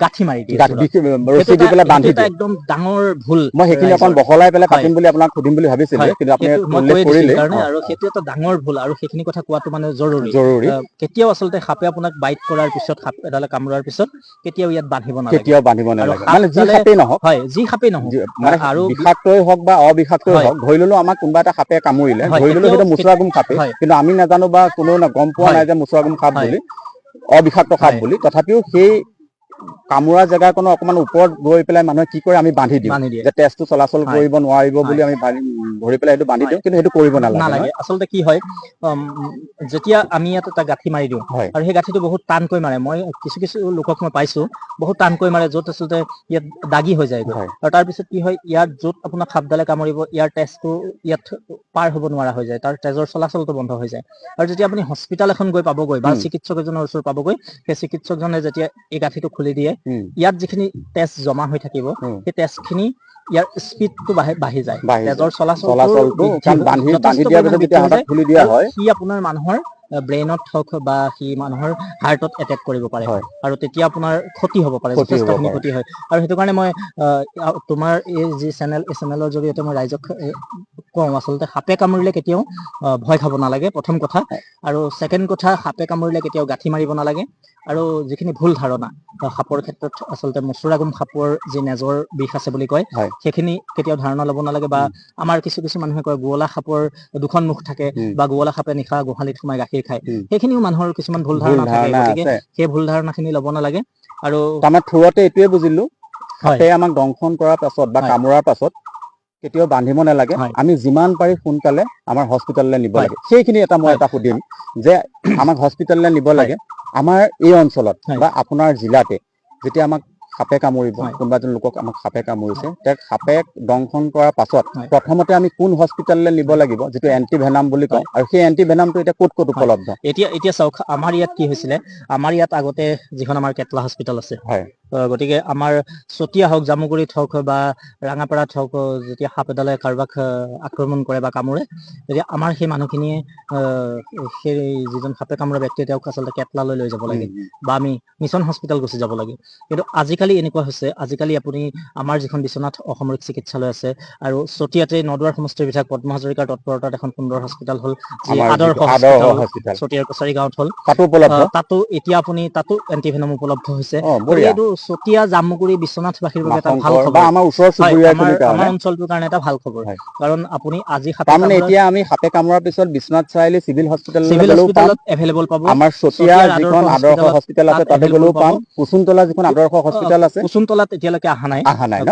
S2: গাঁঠি মাৰি দিয়ে, এটা একদম ডাঙৰ ভুল।
S1: মই সেইখিনি অকণ বহলাই পেলাই পাতিম বুলি আপোনাক সুধিম বুলি ভাবিছিলো, কিন্তু আপুনি উল্লেখ কৰিলে,
S2: আৰু সেইটো এটা ডাঙৰ ভুল, আৰু সেইখিনি কথা কোৱাটো মানে জৰুৰী। কেতিয়াও আচলতে সাপে আপোনাক বাইট কৰাৰ পিছত, সাপ এডালে কামোৰাৰ পিছত কেতিয়াও ইয়াত বান্ধিব নালাগে,
S1: মানে যি সাপেই নহওক,
S2: যি সাপেই নহওক,
S1: আৰু বিষাক্তই হওক বা অবিষাক্তই হওক, ধৰি ললো আমাক কোনোবা এটা সাপে কামুৰিলে, ধৰি ললো সেইটো মুচুৰাগুম সাপে, কিন্তু আমি নাজানো বা কোনেও গম পোৱা নাই যে মুচুৰাগুম সাপ বুলি, অবিষাক্ত সাপ বুলি, তথাপিও সেই কামোৰা জেগাকনৰ অকমান ওপৰত গৈ পেলাই মানুহে কি কৰে, আমি বান্ধি দিওঁ, যে তেজটো চলাচল কৰিব নোৱাৰিব বুলি আমি ধৰি পেলাই সেইটো বান্ধি দিওঁ, কিন্তু সেইটো কৰিব নালাগে।
S2: আচলতে কি হয়, যেতিয়া আমি ইয়াত এটা গাঁঠি মাৰি দিওঁ, আৰু সেই গাঁঠিটো বহুত টানকৈ মাৰে, মই কিছু লোকক মই পাইছো, বহুত টানকৈ মাৰে, য'ত আচলতে ইয়াত দাগি হৈ যায়, আৰু তাৰ পিছত কি হয়, ইয়াত য'ত আপোনাক সাপডালে কামুৰিব, ইয়াৰ তেজটো ইয়াত পাৰ হ'ব নোৱাৰা হৈ যায়, তাৰ তেজৰ চলাচলটো বন্ধ হৈ যায়। আৰু যেতিয়া আপুনি হস্পিতাল এখন গৈ পাবগৈ, বা চিকিৎসক এজনৰ ওচৰত পাবগৈ, সেই চিকিৎসকজনে যেতিয়া এই গাঁঠিটো খুলি দিয়ে, ইয়াত যিখিনি তেজ জমা হৈ থাকিব, সেই তেজখিনি ইয়াৰ স্পীডটো বাঢ়ি যায়, তেজৰ চলাচলটো সি আপোনাৰ মানুহৰ ব্ৰেইনত হওক বা সি মানুহৰ হাৰ্টত এটেক কৰিব পাৰে, আৰু তেতিয়া আপোনাৰ ক্ষতি হ'ব পাৰে, যথেষ্টখিনি ক্ষতি হয়। আৰু সেইটো কাৰণে মই তোমাৰ এই যি চেনেল, এই চেনেলৰ জৰিয়তে মই ৰাইজক কওঁ, আচলতে সাপে কামুৰিলে কেতিয়াও ভয় খাব নালাগে, প্ৰথম কথা। আৰু ছেকেণ্ড কথা, সাপে কামুৰিলে কেতিয়াও গাঁঠি মাৰিব নালাগে। আৰু যিখিনি ভুল ধাৰণা সাপৰ ক্ষেত্ৰত, আচলতে মচুৰাগুম সাপৰ যি নেজৰ বিষ আছে বুলি কয়, সেইখিনি কেতিয়াও ধাৰণা ল'ব নালাগে। বা আমাৰ কিছু মানুহে কয়, গোৱলা সাপৰ দুখন মুখ থাকে, বা গোৱলা সাপে নিশা গোহালিত সোমাই গাখীৰ খায়, সেইখিনিও মানুহৰ কিছুমান ভুল ধাৰণা থাকে, গতিকে সেই ভুল ধাৰণা খিনি ল'ব নালাগে। আৰু
S1: তাৰমানে থোৰতে এইটোৱে বুজিলো, সাপে আমাক দংশন কৰাৰ পাছত বা কামোৰাৰ পাছত কেতিয়াও বান্ধিব নালাগে, আমি যিমান পাৰি সোনকালে আমাৰ হস্পিতাললৈ নিব লাগে। সেইখিনি মই এটা সুধিম, যে আমাক হস্পিতাললৈ নিব লাগে, আমাৰ এই অঞ্চলত বা আপোনাৰ জিলাতে যেতিয়া আমাক সাপে কামুৰিব, কোনোবা এজন লোকক আমাক সাপে কামুৰিছে, তাক সাপে দংশন কৰাৰ পাছত প্ৰথমতে আমি কোন হস্পিতাললৈ নিব লাগিব, যিটো এন্টিভেনাম বুলি কওঁ, আৰু সেই এন্টিভেনামটো এতিয়া ক'ত উপলব্ধ?
S2: এতিয়া চাওক, আমাৰ ইয়াত কি হৈছিলে, আমাৰ ইয়াত আগতে যিখন আমাৰ কেটলা হস্পিতাল আছে, গতিকে আমাৰ চতিয়া হওক, জামুগুৰিত হওক বা ৰাঙাপাৰাত হওক, যেতিয়া সাপ এডালে কাৰোবাক আক্ৰমণ কৰে বা কামোৰে, তেতিয়া আমাৰ সেই মানুহখিনিয়ে সেই যিজন সাপে কামোৰা ব্যক্তি তেওঁক আচলতে কেটলালৈ লৈ যাব লাগে বা আমি মিছন হস্পিটেল গুচি যাব লাগে। কিন্তু আজিকালি এনেকুৱা হৈছে, আজিকালি আপুনি আমাৰ যিখন বিশ্বনাথ অসামৰিক চিকিৎসালয় আছে আৰু চতিয়াতে নদুৱাৰ সমষ্টিৰ বিধায়ক পদ্ম হাজৰিকাৰ তৎপৰতাত এখন সুন্দৰ হস্পিটেল হ'ল, যি আদৰ্শ হস্পিটেল চতিয়াৰ কছাৰী গাঁৱত হ'ল, তাতো এতিয়া আপুনি তাতো এন্টিভেনম উপলব্ধ হৈছে। এইটো চতিয়া, জামুগুৰি, বিশ্বনাথবাসীৰ বাবে এটা ভাল খবৰ, আমাৰ অঞ্চলটোৰ কাৰণে এটা ভাল খবৰ। কাৰণ আপুনি আজি
S1: এতিয়া আমি সাপে কামোৰাৰ পিছত বিশ্বনাথ চাৰিআলি চিভিল
S2: হস্পিটেলত এভেইলেবল পাব,
S1: আমাৰ চতিয়াৰ যিখন আদৰ্শ হস্পিটেল আছে তাতে গ'লেও পাম, কুসুমতলা যিখন আদৰ্শ হস্পিটেল আছে,
S2: কুসুমতলাত এতিয়ালৈকে অহা নাই,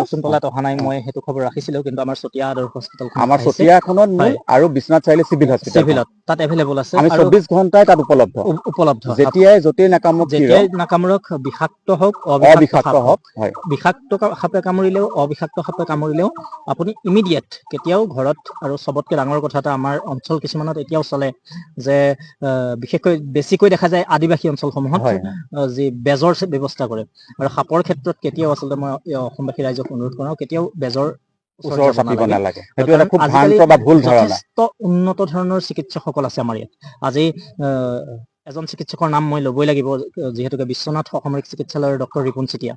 S2: কুসুমতলাত অহা নাই, মই সেইটো খবৰ ৰাখিছিলো, কিন্তু আমাৰ চতিয়া আদৰ্শ হস্পিটেলখন
S1: আমাৰ চতিয়াখনত মূল আৰু বিশ্বনাথ চাৰিআলি চিভিল হস্পিটেলত
S2: তাত এভেইলেবল আছে,
S1: আমি 24 ঘণ্টাই তাত উপলব্ধ, যেতিয়াই য'তেই
S2: নাকামুৰক, বিষাক্ত হওক অবিষাক্ত হওক, বিষাক্ত সাপে কামুৰিলেও অবিষাক্ত সাপে কামুৰিলেও আপুনি ইমিডিয়েট কেতিয়াও ঘৰত, আৰু চবতকে ডাঙৰ কথা এটা আমাৰ অঞ্চল কিছুমানত এতিয়াও চলে যে বিশেষকৈ বেছিকৈ দেখা যায় আদিবাসী অঞ্চলসমূহত, যি বেজৰ ব্যৱস্থা কৰে, আৰু সাপৰ ক্ষেত্ৰত কেতিয়াও আচলতে মই অসমবাসী ৰাইজক অনুৰোধ কৰোঁ, কেতিয়াও বেজৰ ওচৰ চাপিব নালাগে। আজিকালি যথেষ্ট উন্নত ধৰণৰ চিকিৎসকসকল আছে আমাৰ ইয়াত। আজি এজন চিকিৎসকৰ নাম মই ল'বই লাগিব, যিহেতুকে বিশ্বনাথ অসামৰিক চিকিৎসালয়ৰ ডক্টৰ ৰিপুণ চেতিয়া,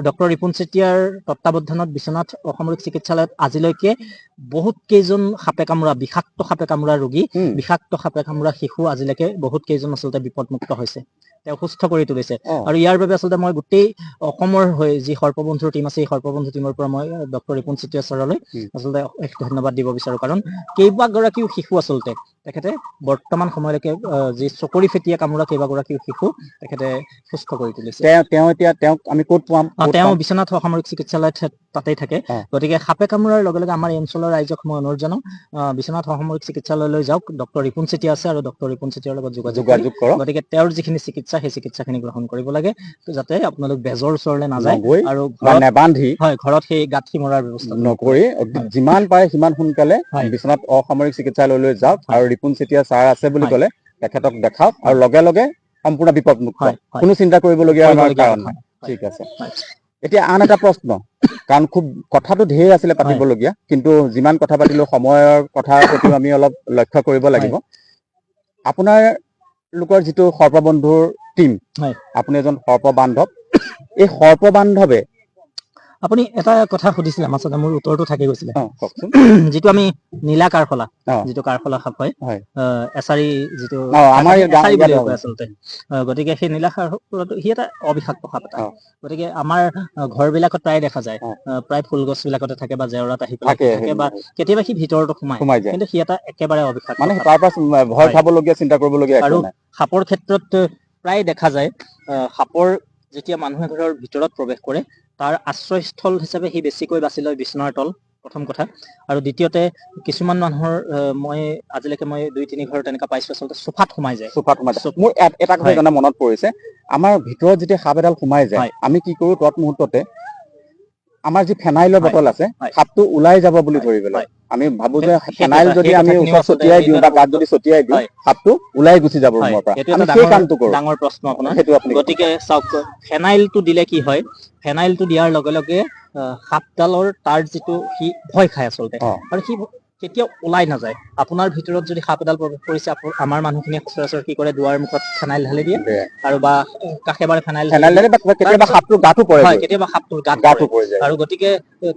S2: ডক্টৰ ৰিপুণ চেতিয়াৰ তত্বাৱধানত বিশ্বনাথ অসামৰিক চিকিৎসালয়ত আজিলৈকে বহুত কেইজন সাপে কামোৰা, বিষাক্ত সাপে কামোৰা ৰোগী, বিষাক্ত সাপে কামোৰা শিশু আজিলৈকে বহুত কেইজন আচলতে বিপদমুক্ত হৈছে, তেওঁ সুস্থ কৰি তুলিছে। আৰু ইয়াৰ বাবে আচলতে মই গোটেই অসমৰ হৈ যি সৰ্পবন্ধুৰ টীম আছে, এই সৰ্পবন্ধু টীমৰ পৰা মই ডক্টৰ ৰিপুণ চেতিয়া ছাৰলৈ আচলতে ধন্যবাদ দিব বিচাৰো, কাৰণ কেইবাগৰাকীও শিশু আচলতে তেখেতে বৰ্তমান সময়লৈকে যি চকৰি ফেটিয়ে কামোৰা কেইবাগৰাকীও শিশু তেখেতে সুস্থ কৰি তুলিছে। তেওঁক আমি ক'ত পাম? তেওঁ বিশ্বনাথ অসামৰিক চিকিৎসালয়ত তাতেই থাকে। গতিকে সাপে কামোৰাৰ লগে লগে আমাৰ এই অঞ্চলৰ ৰাইজক মই অনুৰোধ জনাওঁ, বিশ্বনাথ অসামৰিক চিকিৎসালয়লৈ যাওক, ডক্টৰ ৰিপুণ চেতিয়া আছে, আৰু ডক্টৰ ৰিপুণ চেতিয়াৰ লগত যোগাযোগ কৰক। গতিকে তেওঁৰ যিখিনি চিকিৎসা, সেই চিকিৎসাখিনি গ্ৰহণ কৰিব লাগে, যাতে আপোনালোক বেজৰ ওচৰলৈ নাযায় আৰু ঘৰত সেই গাঁঠি মৰাৰ ব্যৱস্থা নকৰি
S1: যিমান পাৰে সিমান সোনকালে বিশ্বনাথ অসামৰিক চিকিৎসালয়লৈ যাওক, আৰু ৰিপুণ চেতিয়া ছাৰ আছে বুলি ক'লে তেখেতক দেখাওক, আৰু লগে লগে সম্পূৰ্ণ বিপদমুক্ত, কোনো চিন্তা কৰিবলগীয়া কাৰণ নাই। ঠিক আছে, এতিয়া আন এটা প্ৰশ্ন, কাৰণ খুব কথাটো ঢেৰ আছিলে পাতিবলগীয়া, কিন্তু যিমান কথা পাতিলো সময়ৰ কথাৰ প্ৰতিও আমি অলপ লক্ষ্য কৰিব লাগিব। আপোনাৰ লোকৰ যিটো সৰ্পবন্ধুৰ টীম, আপুনি এজন সৰ্প বান্ধৱ, এই সৰ্প বান্ধৱে
S2: আপুনি এটা কথা সুধিছিলে আমাৰ সাথে, মোৰ উত্তৰটো থাকি গৈছিলে। যিটো আমি নীলা কাৰফলা, যিটো কাৰফলা সাপ হয়, এছাৰি যিটো এছাৰি বুলি কয় আচলতে, গতিকে সেই নীলা কাৰফলাটো সি এটা অবিষাক্ত সাপ এটা। গতিকে আমাৰ ঘৰ বিলাকত প্ৰায় দেখা যায়, প্ৰায় ফুল গছ বিলাকতে থাকে বা জেওৰাত আহি পেলাই থাকে, বা কেতিয়াবা সি ভিতৰতো সোমাই যায়, কিন্তু সি এটা একেবাৰে অবিষাক্ত,
S1: ভয় খাবলগীয়া, চিন্তা কৰিবলগীয়া।
S2: আৰু সাপৰ ক্ষেত্ৰত প্ৰায় দেখা যায়, সাপৰ যেতিয়া মানুহে ঘৰৰ ভিতৰত প্ৰৱেশ কৰে, তাৰ আশ্ৰয়স্থল হিচাপে সি বেছিকৈ বাছি লয় বিচনাৰ তল, প্ৰথম কথা। আৰু দ্বিতীয়তে কিছুমান মানুহৰ মই আজিলৈকে মই 2-3 ঘৰ তেনেকা পাইছো, আচলতে সোফাত সোমাই যায়।
S1: মোৰ এটা কথা জানা মনত পৰিছে, আমাৰ ভিতৰত যেতিয়া সাপ এডাল সোমাই যায়, আমি কি কৰো তৎমুহূৰ্ততে আমাৰ যি ফেনাইলৰ বটল আছে, সাপটো ওলাই যাব বুলি ধৰি পেলাই আমি ভাবো যে ফেনাইল যদি আমি ওচৰত ছটিয়াই দিওঁ বা গাত যদি ছটিয়াই দিওঁ, সাপটো ওলাই গুচি যাব ৰুমৰ পৰা। আমি সেই কামটো কৰো।
S2: ডাঙৰ প্ৰশ্ন আপোনাৰ। গতিকে চাওক, ফেনাইলটো দিলে কি হয়, ফেনাইলটো দিয়াৰ লগে লগে সাপডালৰ তাৰ যিটো সি ভয় খায় আচলতে, আৰু সি কেতিয়াও ওলাই নাযায়। আপোনাৰ ভিতৰত যদি সাপ এডাল প্ৰৱেশ কৰিছে, আমাৰ মানুহখিনিয়ে সচৰাচৰ কি কৰে, দুৱাৰ মুখত ফেনাইল ঢালি দিয়ে, আৰু বা কাষে বাৰে ফেনাইল ঢালি
S1: কেতিয়াবা সাপটোৰ গাতো পৰে,
S2: কেতিয়াবা সাপটোৰ গাতো পৰে। আৰু গতিকে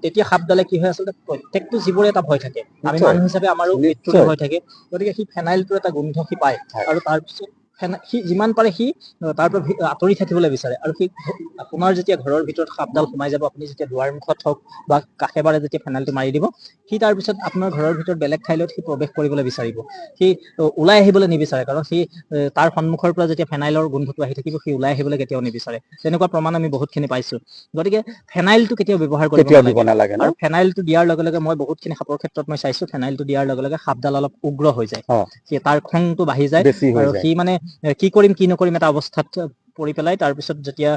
S2: তেতিয়া সাপডালে কি হয়, আচলতে প্ৰত্যেকটো জীৱৰে এটা ভয় থাকে, আমি মানুহ হিচাপে আমাৰো মৃত্যুৰ ভয় থাকে। গতিকে সি ফেনাইলটোৰ এটা গোন্ধ সি পায়, আৰু তাৰপিছত সি যিমান পাৰে সি তাৰ পৰা আঁতৰি থাকিবলৈ বিচাৰে। আৰু সি আপোনাৰ যেতিয়া ঘৰৰ ভিতৰত সাপডাল সোমাই যাব, আপুনি যেতিয়া দুৱাৰ মুখত হওক বা কাষে বাৰে যেতিয়া ফেনাইলটো মাৰি দিব, সি তাৰ পিছত আপোনাৰ ঘৰৰ ভিতৰত বেলেগ ঠাইলৈ সি প্ৰৱেশ কৰিবলৈ বিচাৰিব, সি ওলাই আহিবলৈ নিবিচাৰে, কাৰণ সি তাৰ সন্মুখৰ পৰা যেতিয়া ফেনাইলৰ গোন্ধটো আহি থাকিব, সি ওলাই আহিবলৈ কেতিয়াও নিবিচাৰে। তেনেকুৱা প্ৰমাণ আমি বহুতখিনি পাইছো। গতিকে ফেনাইলটো কেতিয়াও ব্যৱহাৰ কৰিব নালাগে। আৰু ফেনাইলটো দিয়াৰ লগে লগে মই বহুতখিনি সাপৰ ক্ষেত্ৰত মই চাইছো, ফেনাইলটো দিয়াৰ লগে লগে সাপডাল অলপ উগ্ৰ হৈ যায়, সি তাৰ খংটো বাঢ়ি যায়, আৰু সি মানে কি কৰিম কি নকৰিম এটা অৱস্থাত পৰি পেলাই, তাৰ পিছত যেতিয়া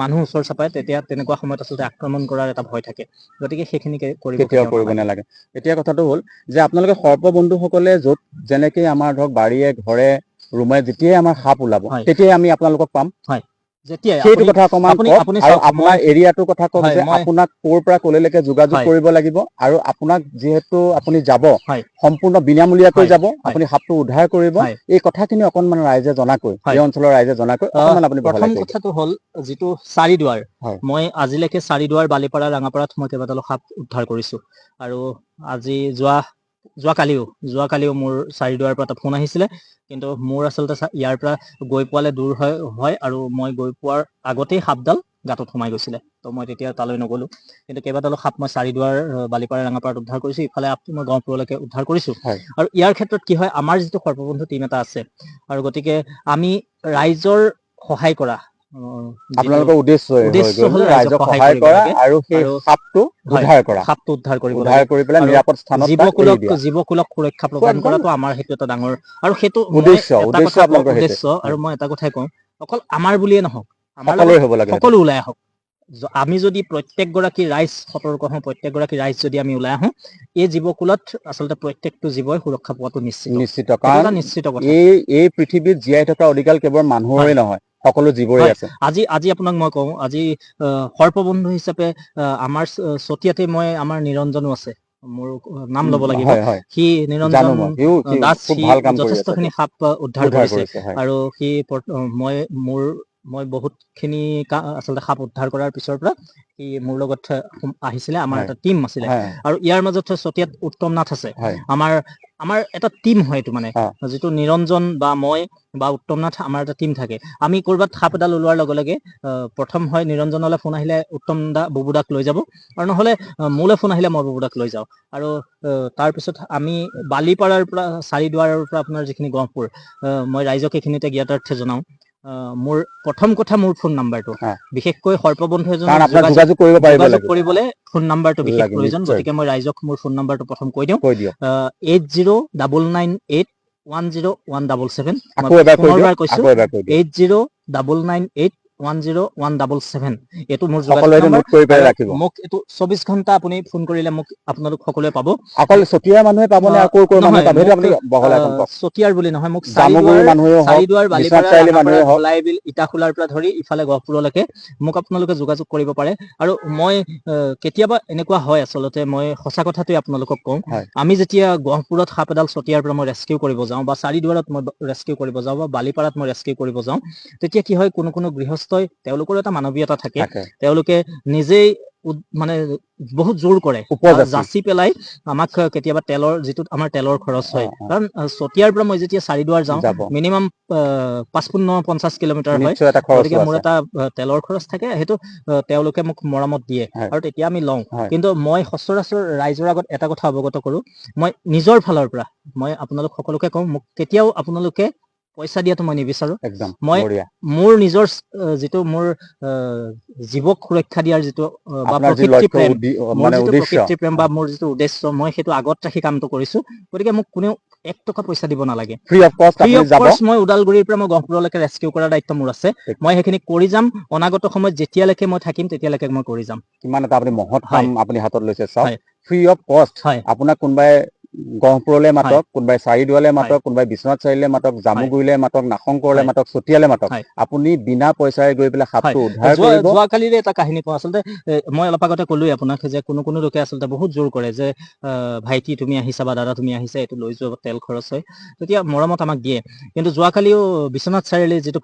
S2: মানুহ ওচৰ চাপায়, তেতিয়া তেনেকুৱা সময়ত আচলতে আক্ৰমণ কৰাৰ এটা ভয় থাকে। গতিকে সেইখিনি কেতিয়াও কৰিব নালাগে।
S1: এতিয়া কথাটো হ'ল যে আপোনালোকে সৰ্পবন্ধুসকলে য'ত যেনেকে আমাৰ ধৰক বাৰীয়ে ঘৰে ৰুমে যেতিয়াই আমাৰ সাপ ওলাব, তেতিয়াই আমি আপোনালোকক পাম।
S2: যেতিয়া
S1: সেইটো কথা অকমান
S2: আপুনি
S1: কওক,
S2: আপুনি
S1: আৰু
S2: চাওক,
S1: আপোনাৰ এৰিয়াটোৰ কথা কওক
S2: হয়,
S1: যে
S2: মই
S1: আপোনাক ক'ৰ পৰা ক'লৈকে যোগাযোগ
S2: হয়।
S1: কৰিব লাগিব, আৰু আপোনাক যিহেতু আপুনি যাব
S2: হয়
S1: সম্পূৰ্ণ বিনামূলীয়াকৈ
S2: হয়
S1: যাব,
S2: হয়
S1: আপুনি সাপটো উদ্ধাৰ কৰিব,
S2: হয়
S1: এই কথাখিনি অকনমান ৰাইজে জনাকৈ, এই
S2: হয়
S1: অঞ্চলৰ ৰাইজে জনাকৈ অকনমান আপুনি
S2: প্ৰথম
S1: বহলাই কৈ দিয়ক।
S2: কথাটো হ'ল যিটো চাৰিদুৱাৰ,
S1: হয়
S2: মই আজিলৈকে চাৰিদুৱাৰ, বালিপাৰা, ৰাঙাপাৰাত মই কেইবাটাও সাপ উদ্ধাৰ কৰিছো। আৰু আজি যোৱাকালিও মোৰ চাৰিদুৱাৰৰ পৰা এটা ফোন আহিছিলে, কিন্তু মোৰ আচলতে ইয়াৰ পৰা গৈ পোৱালে দূৰ হয় আৰু মই গৈ পোৱাৰ আগতেই সাপডাল গাঁতত সোমাই গৈছিলে, তো মই তেতিয়া তালৈ নগলো। কিন্তু কেইবাটাও সাপ মই চাৰিদুৱাৰ, বালিপাৰা, ৰাঙাপাৰাত উদ্ধাৰ কৰিছো, ইফালে মই গহপুৰলৈকে উদ্ধাৰ কৰিছো।
S1: হয়
S2: আৰু ইয়াৰ ক্ষেত্ৰত কি হয়, আমাৰ যিটো সৰ্পবন্ধু টীম এটা আছে, আৰু গতিকে আমি ৰাইজৰ সহায় কৰা, যিটো
S1: আপোনালোকৰ উদ্দেশ্য হৈ
S2: উদ্দেশ্য
S1: গ'ল
S2: হ'ল ৰাইজক সহায় কৰিব
S1: কৰা
S2: লাগে,
S1: আৰু সেই
S2: আৰু
S1: সাপটো
S2: হয়
S1: উদ্ধাৰ কৰা,
S2: সাপটো উদ্ধাৰ কৰিব
S1: উদ্ধাৰ
S2: লাগে,
S1: কৰি পেলাই
S2: আৰু
S1: নিৰাপদ স্থানত তাক এৰি দিয়া।
S2: জীৱকুলক সুৰক্ষা
S1: খুব
S2: প্ৰদান
S1: একদম
S2: কৰাটো আমাৰ সেইটো এটা ডাঙৰ, আৰু সেইটো মই
S1: উদ্দেশ্য
S2: এটা
S1: উদ্দেশ্য
S2: কথা কওঁ,
S1: আপোনালোকৰ সেইটোৱে।
S2: উদ্দেশ্য, আৰু মই এটা কথাই কওঁ, অকল আমাৰ বুলিয়ে নহওক, আমাৰ লগত
S1: সকলোৰে হ'ব লাগে সেইটো।
S2: সকলো ওলাই আহক। আমি যদি প্ৰত্যেকগৰাকী ৰাইজ সতৰ্ক হওঁ, প্ৰত্যেকগৰাকী ৰাইজ যদি আমি ওলাই আহোঁ, এই জীৱকুলত আচলতে প্ৰত্যেকটো জীৱই সুৰক্ষা পোৱাটো নিশ্চিত। সেইটো
S1: কাৰণ
S2: এটা নিশ্চিত কথা।
S1: এই পৃথিৱীত জীয়াই থকা অধিকাৰ কেৱল মানুহৰে
S2: হয়
S1: নহয়, সকলো জীৱৰে
S2: হয়,
S1: আছে।
S2: আজি আপোনাক মই কওঁ, আজি সৰ্পবন্ধু হিচাপে আমাৰ চতিয়াতে মই আমাৰ নিৰঞ্জনো আছে, মোৰ নাম ল'ব লাগিব।
S1: হয় হয়
S2: সি
S1: জানো
S2: নিৰঞ্জন
S1: মই, সি
S2: দাস,
S1: খুব
S2: সি
S1: ভাল কাম কৰি আছে
S2: যথেষ্টখিনি
S1: তেওঁ,
S2: সাপ উদ্ধাৰ কৰিছে।
S1: হয়
S2: আৰু সি মই বহুতখিনি আচলতে সাপ উদ্ধাৰ কৰাৰ পিছৰ পৰা সি মোৰ লগত আহিছিলে, আমাৰ
S1: হয়
S2: এটা টিম আছিলে।
S1: হয়
S2: আৰু ইয়াৰ মাজত চতিয়াত উত্তম নাথ আছে,
S1: হয়
S2: আমাৰ এটা টিম হয় এইটো, মানে
S1: অ
S2: যিটো নিৰঞ্জন বা মই বা উত্তম নাথ, আমাৰ এটা টিম থাকে। আমি ক'ৰবাত সাপ এডাল ওলোৱাৰ লগে লগে প্ৰথম হয় নিৰঞ্জনলৈ ফোন আহিলে উত্তম দা বুবুদাক লৈ যাব, আৰু নহ'লে মোলৈ ফোন আহিলে মই বুবুদাক লৈ যাওঁ। আৰু তাৰপিছত আমি বালিপাৰাৰ পৰা, চাৰিদুৱাৰৰ পৰা আপোনাৰ যিখিনি গহপুৰ, মই ৰাইজক এইখিনিতে জ্ঞাতাৰ্থে জনাওঁ, মোৰ প্ৰথম কথা মোৰ ফোন নাম্বাৰটো,
S1: অ
S2: বিশেষকৈ সৰ্পবন্ধু
S1: কাৰণ
S2: এজনক
S1: আপোনাক যোগাযোগ কৰিব পাৰিব
S2: যোগাযোগ
S1: লাগিব
S2: কৰিবলৈ ফোন নাম্বাৰটো বিশেষ
S1: লাগে,
S2: প্ৰয়োজন।
S1: নিশ্চয়
S2: গতিকে মই ৰাইজক মোৰ ফোন নাম্বাৰটো প্ৰথম কৈ দিওঁ,
S1: কৈ দিয়ক।
S2: 8099810177। মই
S1: আকৌ এবাৰ কৈ দিয়ক,
S2: পুনৰবাৰ কৈছো,
S1: আকৌ এবাৰ কৈ দিয়ক।
S2: 8099810177। এইটো মোৰ যোগাযোগ
S1: সকলোৱে এইটো
S2: নম্বৰ,
S1: নোট কৰি পেলাই
S2: আৰু
S1: ৰাখিব।
S2: মোক এইটো 24 ঘণ্টা আপুনি ফোন কৰিলে মোক আপোনালোক সকলোৱে পাব।
S1: অকল চতিয়াৰ মানুহে পাবনে, আৰু ক'ৰ মানুহে
S2: নহয়,
S1: পাব, সেইটো
S2: মোক
S1: আপুনি বহলাই অকণ কওক।
S2: চতিয়াৰ বুলি নহয়, মোক
S1: জামুগুৰি মানুহেও হওক,
S2: চাৰিদুৱাৰ,
S1: বিশ্বনাথ
S2: বালিপাৰা,
S1: চাৰিআলি
S2: ৰাঙাপাৰা,
S1: মানুহে হওক,
S2: ধলাইবিল, ইটাখোলাৰ পৰা ধৰি ইফালে গহপুৰলৈকে মোক আপোনালোকে যোগাযোগ কৰিব পাৰে। আৰু মই কেতিয়াবা এনেকুৱা হয়, আচলতে মই সঁচা কথাটোৱে আপোনালোকক কওঁ,
S1: হয়
S2: আমি যেতিয়া গহপুৰত সাপ এডাল চতিয়াৰ পৰা মই ৰেস্কিউ কৰিব যাওঁ, বা চাৰিদুৱাৰত মই ৰেস্কিউ কৰিব যাওঁ, বা বালিপাৰাত মই ৰেস্কিউ কৰিব যাওঁ, তেতিয়া কি হয়, কোনো গৃহস্থই, তেওঁলোকৰ এটা মানৱীয়তা থাকে, তেওঁলোকে নিজেই মানে বহুত জোৰ কৰে,
S1: উপজাচি
S2: যাচি পেলাই আমাক কেতিয়াবা তেলৰ, যিটো আমাৰ তেলৰ খৰচ
S1: অ
S2: হয়,
S1: অ
S2: কাৰণ চতিয়াৰ পৰা মই যেতিয়া চাৰিদুৱাৰ যাওঁ,
S1: যাব
S2: মিনিমাম 55-50 কিলোমিটাৰ হয়।
S1: নিশ্চয় এটা খৰচো
S2: গতিকে মোৰ
S1: আছে।
S2: এটা তেলৰ খৰচ থাকে, সেইটো তেওঁলোকে মোক মৰমত দিয়ে,
S1: হয়
S2: আৰু তেতিয়া আমি লওঁ।
S1: হয়
S2: কিন্তু মই সচৰাচৰ ৰাইজৰ আগত এটা কথা অৱগত কৰো, মই নিজৰ ফালৰ পৰা, মই আপোনালোক সকলোকে কওঁ, মোক কেতিয়াও আপোনালোকে পইচা দিয়াটো মই নিবিচাৰো।
S1: একদম
S2: মই
S1: বঢ়িয়া।
S2: মোৰ নিজৰ যিটো মোৰ জীৱক সুৰক্ষা দিয়াৰ যিটো বা
S1: আপোনাৰ যি
S2: প্ৰকৃতি
S1: লক্ষ্য
S2: প্ৰেম, মোৰ
S1: মানে
S2: যিটো
S1: উদ্দেশ্য,
S2: প্ৰকৃতি প্ৰেম বা মোৰ যিটো উদ্দেশ্য, মই সেইটো আগত ৰাখি কামটো কৰিছো। গতিকে মোক কোনেও 1 টকা পইচা দিব নালাগে।
S1: ফ্ৰী অফ কষ্ট
S2: ফ্ৰী
S1: আপুনি
S2: অফ
S1: যাব।
S2: কষ্ট মই ওদালগুৰিৰ পৰা মই গহপুৰলৈকে ৰেস্কিউ কৰাৰ দায়িত্ব মোৰ আছে। মই সেইখিনি কৰি যাম, অনাগত সময়ত যেতিয়ালৈকে মই থাকিম তেতিয়ালৈকে মই কৰি যাম।
S1: কিমান এটা আপুনি মহৎ কাম
S2: হয়
S1: আপুনি হাতত লৈছে, চাওক,
S2: হয়
S1: ফ্ৰী অফ কষ্ট।
S2: হয়
S1: আপোনাক কোনোবাই গহপুৰলৈ
S2: হয়
S1: মাতক, কোনোবাই চাৰিদুৱাৰলৈ
S2: হয়
S1: মাতক, কোনোবাই বিশ্বনাথ চাৰিআলিলৈ মাতক,
S2: হয়
S1: জামুগুৰিলৈ মাতক, নাশংকৰলৈ
S2: হয়
S1: মাতক, চতিয়ালৈ মাতক,
S2: হয়
S1: আপুনি বিনা পইচাৰে গৈ পেলাই
S2: হয়,
S1: সাপটো উদ্ধাৰ কৰিব।
S2: যোৱাকালিৰে এটা কাহিনী কওঁ। আচলতে মই অলপ আগতে ক'লোৱে আপোনাক যে কোনো লোকে আচলতে বহুত জোৰ কৰে যে ভাইটি তুমি আহিছা, বা দাদা তুমি আহিছা, এইটো লৈ যোৱা, তেল খৰচ হয়, তেতিয়া মৰমত আমাক দিয়ে। কিন্তু যোৱাকালিও বিশ্বনাথ চাৰিআলিৰ যিটো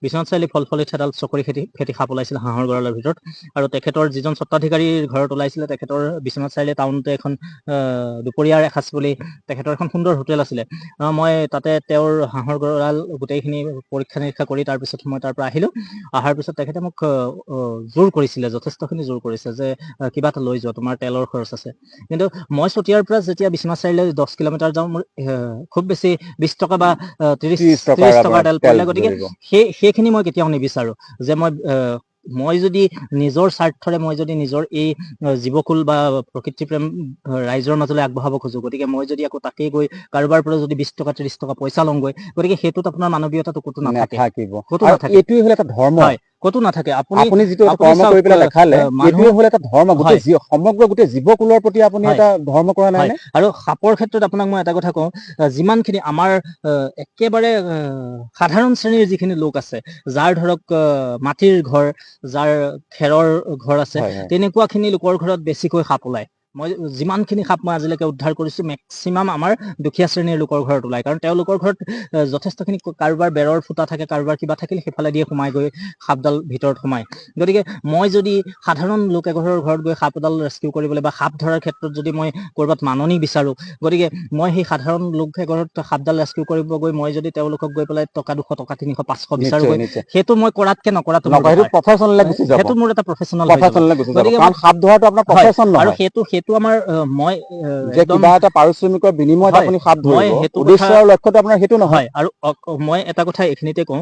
S2: বিশ্বনাথ চাৰিআলি ফলফলিত এডাল চকৰি ফেটি সাপ ওলাইছিল হাঁহৰ গঁৰালৰ ভিতৰত, আৰু তেখেতৰ যিজন স্বত্বাধিকাৰীৰ ঘৰত ওলাইছিলে, তেখেতৰ বিশ্বনাথ চাৰিআলি টাউনতে এখন দুপৰীয়াৰ এসাঁজ বুলি তেখেতৰ এখন সুন্দৰ হোটেল আছিলে। মই তাতে তেওঁৰ হাঁহৰ গঁৰাল গোটেইখিনি পৰীক্ষা নিৰীক্ষা কৰি তাৰপিছত মই তাৰ পৰা আহিলো। অহাৰ পিছত তেখেতে মোক জোৰ কৰিছিলে, যথেষ্টখিনি জোৰ কৰিছে, যে কিবা এটা লৈ যোৱা, তোমাৰ তেলৰ খৰচ আছে। কিন্তু মই চতিয়াৰ পৰা যেতিয়া বিশ্বনাথ চাৰিআলি 10 কিলোমিটাৰ যাওঁ, মোৰ খুব বেছি 20 টকা বা 30 টকাৰ তেল পৰিলে। গতিকে সেইখিনি মই কেতিয়াও নিবিচাৰো, যে মই যদি নিজৰ স্বাৰ্থৰে, মই যদি নিজৰ এই জীৱকুল বা প্ৰকৃতি প্ৰেম ৰাইজৰ মাজলৈ আগবঢ়াব খোজো, গতিকে মই যদি আকৌ তাকেই গৈ কাৰোবাৰ পৰা যদি 20 টকা 30 টকা পইচা লওঁগৈ, গতিকে সেইটোত আপোনাৰ মানৱীয়তাটো ক'তো নাথাকে।
S1: নাথাকিব।
S2: ক'তো
S1: আৰু
S2: নাথাকে।
S1: এইটোৱে হ'ল এটা ধৰ্ম,
S2: হয় ক'তো নাথাকে।
S1: আপুনি যিটো এটা কৰ্ম কৰি পেলাই দেখালে এইটোৱে হ'ল এটা ধৰ্ম, সমগ্ৰ গোটেই জীৱকুলৰ প্ৰতি আপুনি এটা ধৰ্ম কৰা নাই নে?
S2: আৰু সাপৰ ক্ষেত্ৰত আপোনাক মই এটা কথা কওঁ, যিমানখিনি আমাৰ একেবাৰে সাধাৰণ শ্ৰেণীৰ যিখিনি লোক আছে, যাৰ ধৰক মাটিৰ ঘৰ, যাৰ খেৰৰ ঘৰ আছে, তেনেকুৱাখিনি লোকৰ ঘৰত বেছিকৈ সাপ ওলায়। মই যিমানখিনি সাপ মই আজিলৈকে উদ্ধাৰ কৰিছোঁ, মেক্সিমাম আমাৰ দুখীয়া শ্ৰেণীৰ লোকৰ ঘৰত ওলায়। কাৰণ তেওঁলোকৰ ঘৰত যথেষ্টখিনি, কাৰোবাৰ বেৰৰ ফুটা থাকে, কাৰোবাৰ কিবা থাকিলে সেইফালে দিয়ে সোমাই গৈ সাপডাল ভিতৰত সোমায়। গতিকে মই যদি সাধাৰণ লোক এঘৰৰ ঘৰত গৈ সাপ এডাল ৰেস্কিউ কৰিবলৈ বা সাপ ধৰাৰ ক্ষেত্ৰত যদি মই ক'ৰবাত মাননি বিচাৰোঁ, গতিকে মই সেই সাধাৰণ লোক এঘৰত সাপডাল ৰেস্কিউ কৰিব গৈ মই যদি তেওঁলোকক গৈ পেলাই টকা 200 টকা 300 500 বিচাৰোগৈ, সেইটো মই কৰাতকে নকৰাটো সেইটো মোৰ এটা প্ৰফেচনেল হৈ যাব। গতিকে
S1: সাপ ধৰাটো আপোনাৰ প্ৰফেচন নহয়।
S2: আৰু সেইটো আমাৰ মই
S1: কিবা এটা পাৰিশ্ৰমিকৰ বিনিময়ত আপুনি সাপ ধৰিব, উদ্দেশ্য আৰু লক্ষ্যটো আপোনাৰ সেইটো নহয়।
S2: আৰু মই এটা কথা এইখিনিতে কওঁ,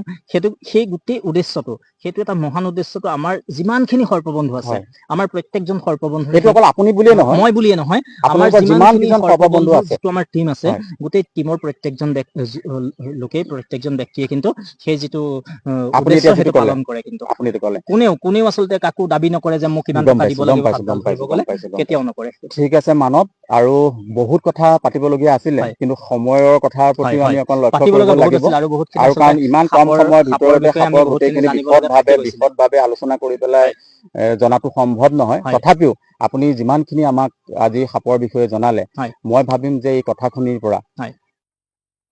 S2: সেই গোটেই উদ্দেশ্যটো, সেইটো এটা মহান উদ্দেশ্যটো আমাৰ যিমানখিনি সৰ্পবন্ধু আছে, আমাৰ প্ৰত্যেকজন সৰ্পবন্ধু,
S1: সেইটো অকল আপুনি বুলিয়ে নহয়,
S2: মই বুলিয়ে নহয়, আমাৰ যিমানখিনি সৰ্পবন্ধু যিটো আমাৰ টিম আছে, গোটেই টিমৰ প্ৰত্যেকজন লোকেই, প্ৰত্যেকজন ব্যক্তিয়ে কিন্তু সেই যিটো উদ্দেশ্য সেইটো পালন কৰে। কিন্তু কোনেও আচলতে কাকো দাবী নকৰে যে মোক কিমান টকা দিব লাগিব সাপডাল ধৰিব গ'লে, কেতিয়াও নকৰে।
S1: ঠিক আছে মানৱ, আৰু বহুত কথা পাতিবলগীয়া আছিলে, কিন্তু সময়ৰ কথাৰ প্ৰতিও আমি অকণ লক্ষ্য কৰিব লাগিব। আৰু কাৰণ ইমান কম সময়ৰ ভিতৰতে সাপৰ গোটেইখিনি বিশদভাৱে আলোচনা কৰি পেলাই জনাটো সম্ভৱ নহয়। তথাপিও আপুনি যিমানখিনি আমাক আজি সাপৰ বিষয়ে জনালে, মই ভাবিম যে এই কথাখিনিৰ পৰা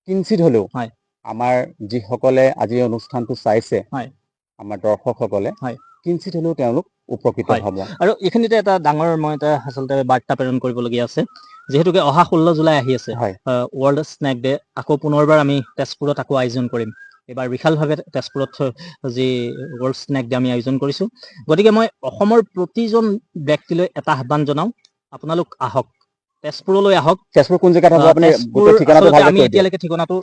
S1: কিঞ্চিত হ'লেও আমাৰ যিসকলে আজি অনুষ্ঠানটো চাইছে, আমাৰ দৰ্শকসকলে কিঞ্চিত হ'লেও তেওঁলোক উপকৃত হ'ব।
S2: আৰু এইখিনিতে এটা ডাঙৰ মই এটা আচলতে বাৰ্তা প্ৰেৰণ কৰিবলগীয়া আছে। যিহেতুকে অহা 16 জুলাই আহি আছে, ৱৰ্ল্ড স্নেক ডে, আকৌ পুনৰবাৰ আমি তেজপুৰত আকৌ আয়োজন কৰিম। এইবাৰ বিশালভাৱে তেজপুৰত যি ৱৰ্ল্ড স্নেক ডে আমি আয়োজন কৰিছোঁ। গতিকে মই অসমৰ প্ৰতিজন ব্যক্তিলৈ এটা আহ্বান জনাওঁ, আপোনালোক আহক, তেজপুৰলৈ আহক।
S1: তেজপুৰ কোন জেগাত হ'ব আপুনি
S2: তেজপুৰ আচলতে আমি এতিয়ালৈকে ঠিকনাটো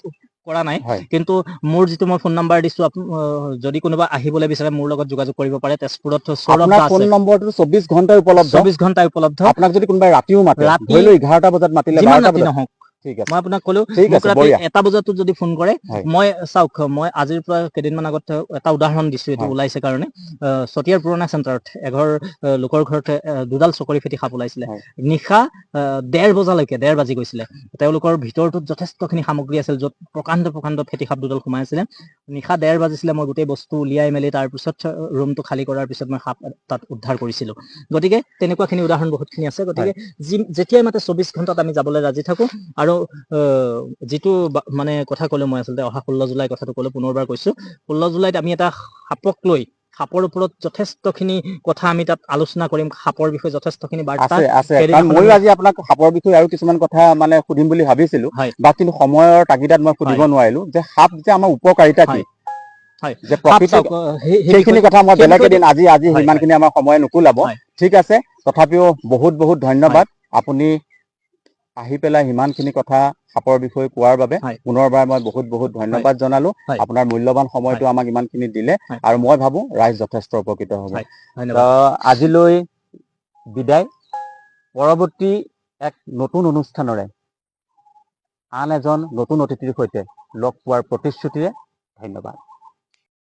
S2: কৰা নাই, কিন্তু মোৰ যিটো মই ফোন নাম্বাৰ দিছোঁ, যদি কোনোবা আহিবলৈ বিচাৰে মোৰ লগত যোগাযোগ কৰিব পাৰে। তেজপুৰত সৌৰভ দা আছে,
S1: ফোন নম্বৰটো 24 ঘণ্টাই উপলব্ধ।
S2: 24 ঘণ্টাই উপলব্ধ।
S1: আপোনাক যদি কোনোবাই ৰাতিও মাতে, ধৰি লওক 11টা বজাত মাতিলে,
S2: যিমান ৰাতি নহওক, মই আপোনাক ক'লো, মোক ৰাতি 1টা বজাতো যদি ফোন কৰে, মই চাওক, মই আজিৰ পৰা কেইদিনমান আগত এটা উদাহৰণ দিছোঁ, এইটো ওলাইছে কাৰণে। চতিয়াৰ পুৰণা চেণ্টাৰত এঘৰ লোকৰ ঘৰত দুডাল চকৰি ফেটি সাপ ওলাইছিলে। নিশা 1:30 বজালৈকে, 1:30 বাজি গৈছিলে। তেওঁলোকৰ ভিতৰটোত যথেষ্টখিনি সামগ্ৰী আছিল, য'ত প্ৰকাণ্ড ফেটি সাপ দুডাল সোমাই আছিলে। নিশা 1:30 বাজিছিলে, মই গোটেই বস্তু উলিয়াই মেলি তাৰপিছত ৰুমটো খালী কৰাৰ পিছত মই সাপ তাত উদ্ধাৰ কৰিছিলোঁ। গতিকে তেনেকুৱাখিনি উদাহৰণ বহুতখিনি আছে। গতিকে যেতিয়াই মাতে 24 ঘণ্টাত আমি যাবলৈ ৰাজি থাকোঁ। আৰু যিটো মানে কথা ক'লো, মই আচলতে অহা 16 জুলাই কথাটো ক'লো, পুনৰবাৰ কৈছোঁ, 16 জুলাইত আমি এটা সাপক লৈ, সাপৰ ওপৰত যথেষ্টখিনি কথা আমি তাত আলোচনা কৰিম। সাপৰ বিষয়ে যথেষ্টখিনি বাৰ্তা
S1: আছে। কাৰণ ময়ো আজি আপোনাক সাপৰ বিষয়ে আৰু কিছুমান কথা মানে সুধিম বুলি ভাবিছিলোঁ, বা কিন্তু সময়ৰ তাগিদাত মই সুধিব নোৱাৰিলোঁ যে সাপ যে আমাৰ উপকাৰিতা কি, যে প্ৰকৃতিত সেইখিনি কথা মই বেলেগ এদিন, আজি সিমানখিনি আমাৰ সময় নুকুলাব। ঠিক আছে, তথাপিও বহুত ধন্যবাদ আপুনি আহি পেলাই সিমানখিনি কথা সাপৰ বিষয়ে কোৱাৰ বাবে। পুনৰবাৰ মই বহুত ধন্যবাদ জনালোঁ। আপোনাৰ মূল্যৱান সময়টো আমাক ইমানখিনি দিলে, আৰু মই ভাবোঁ ৰাইজ যথেষ্ট উপকৃত হ'ব। আজিলৈ বিদায়। পৰৱৰ্তী এক নতুন অনুষ্ঠানৰে আন এজন নতুন অতিথিৰ সৈতে লগ পোৱাৰ প্ৰতিশ্ৰুতিৰে ধন্যবাদ।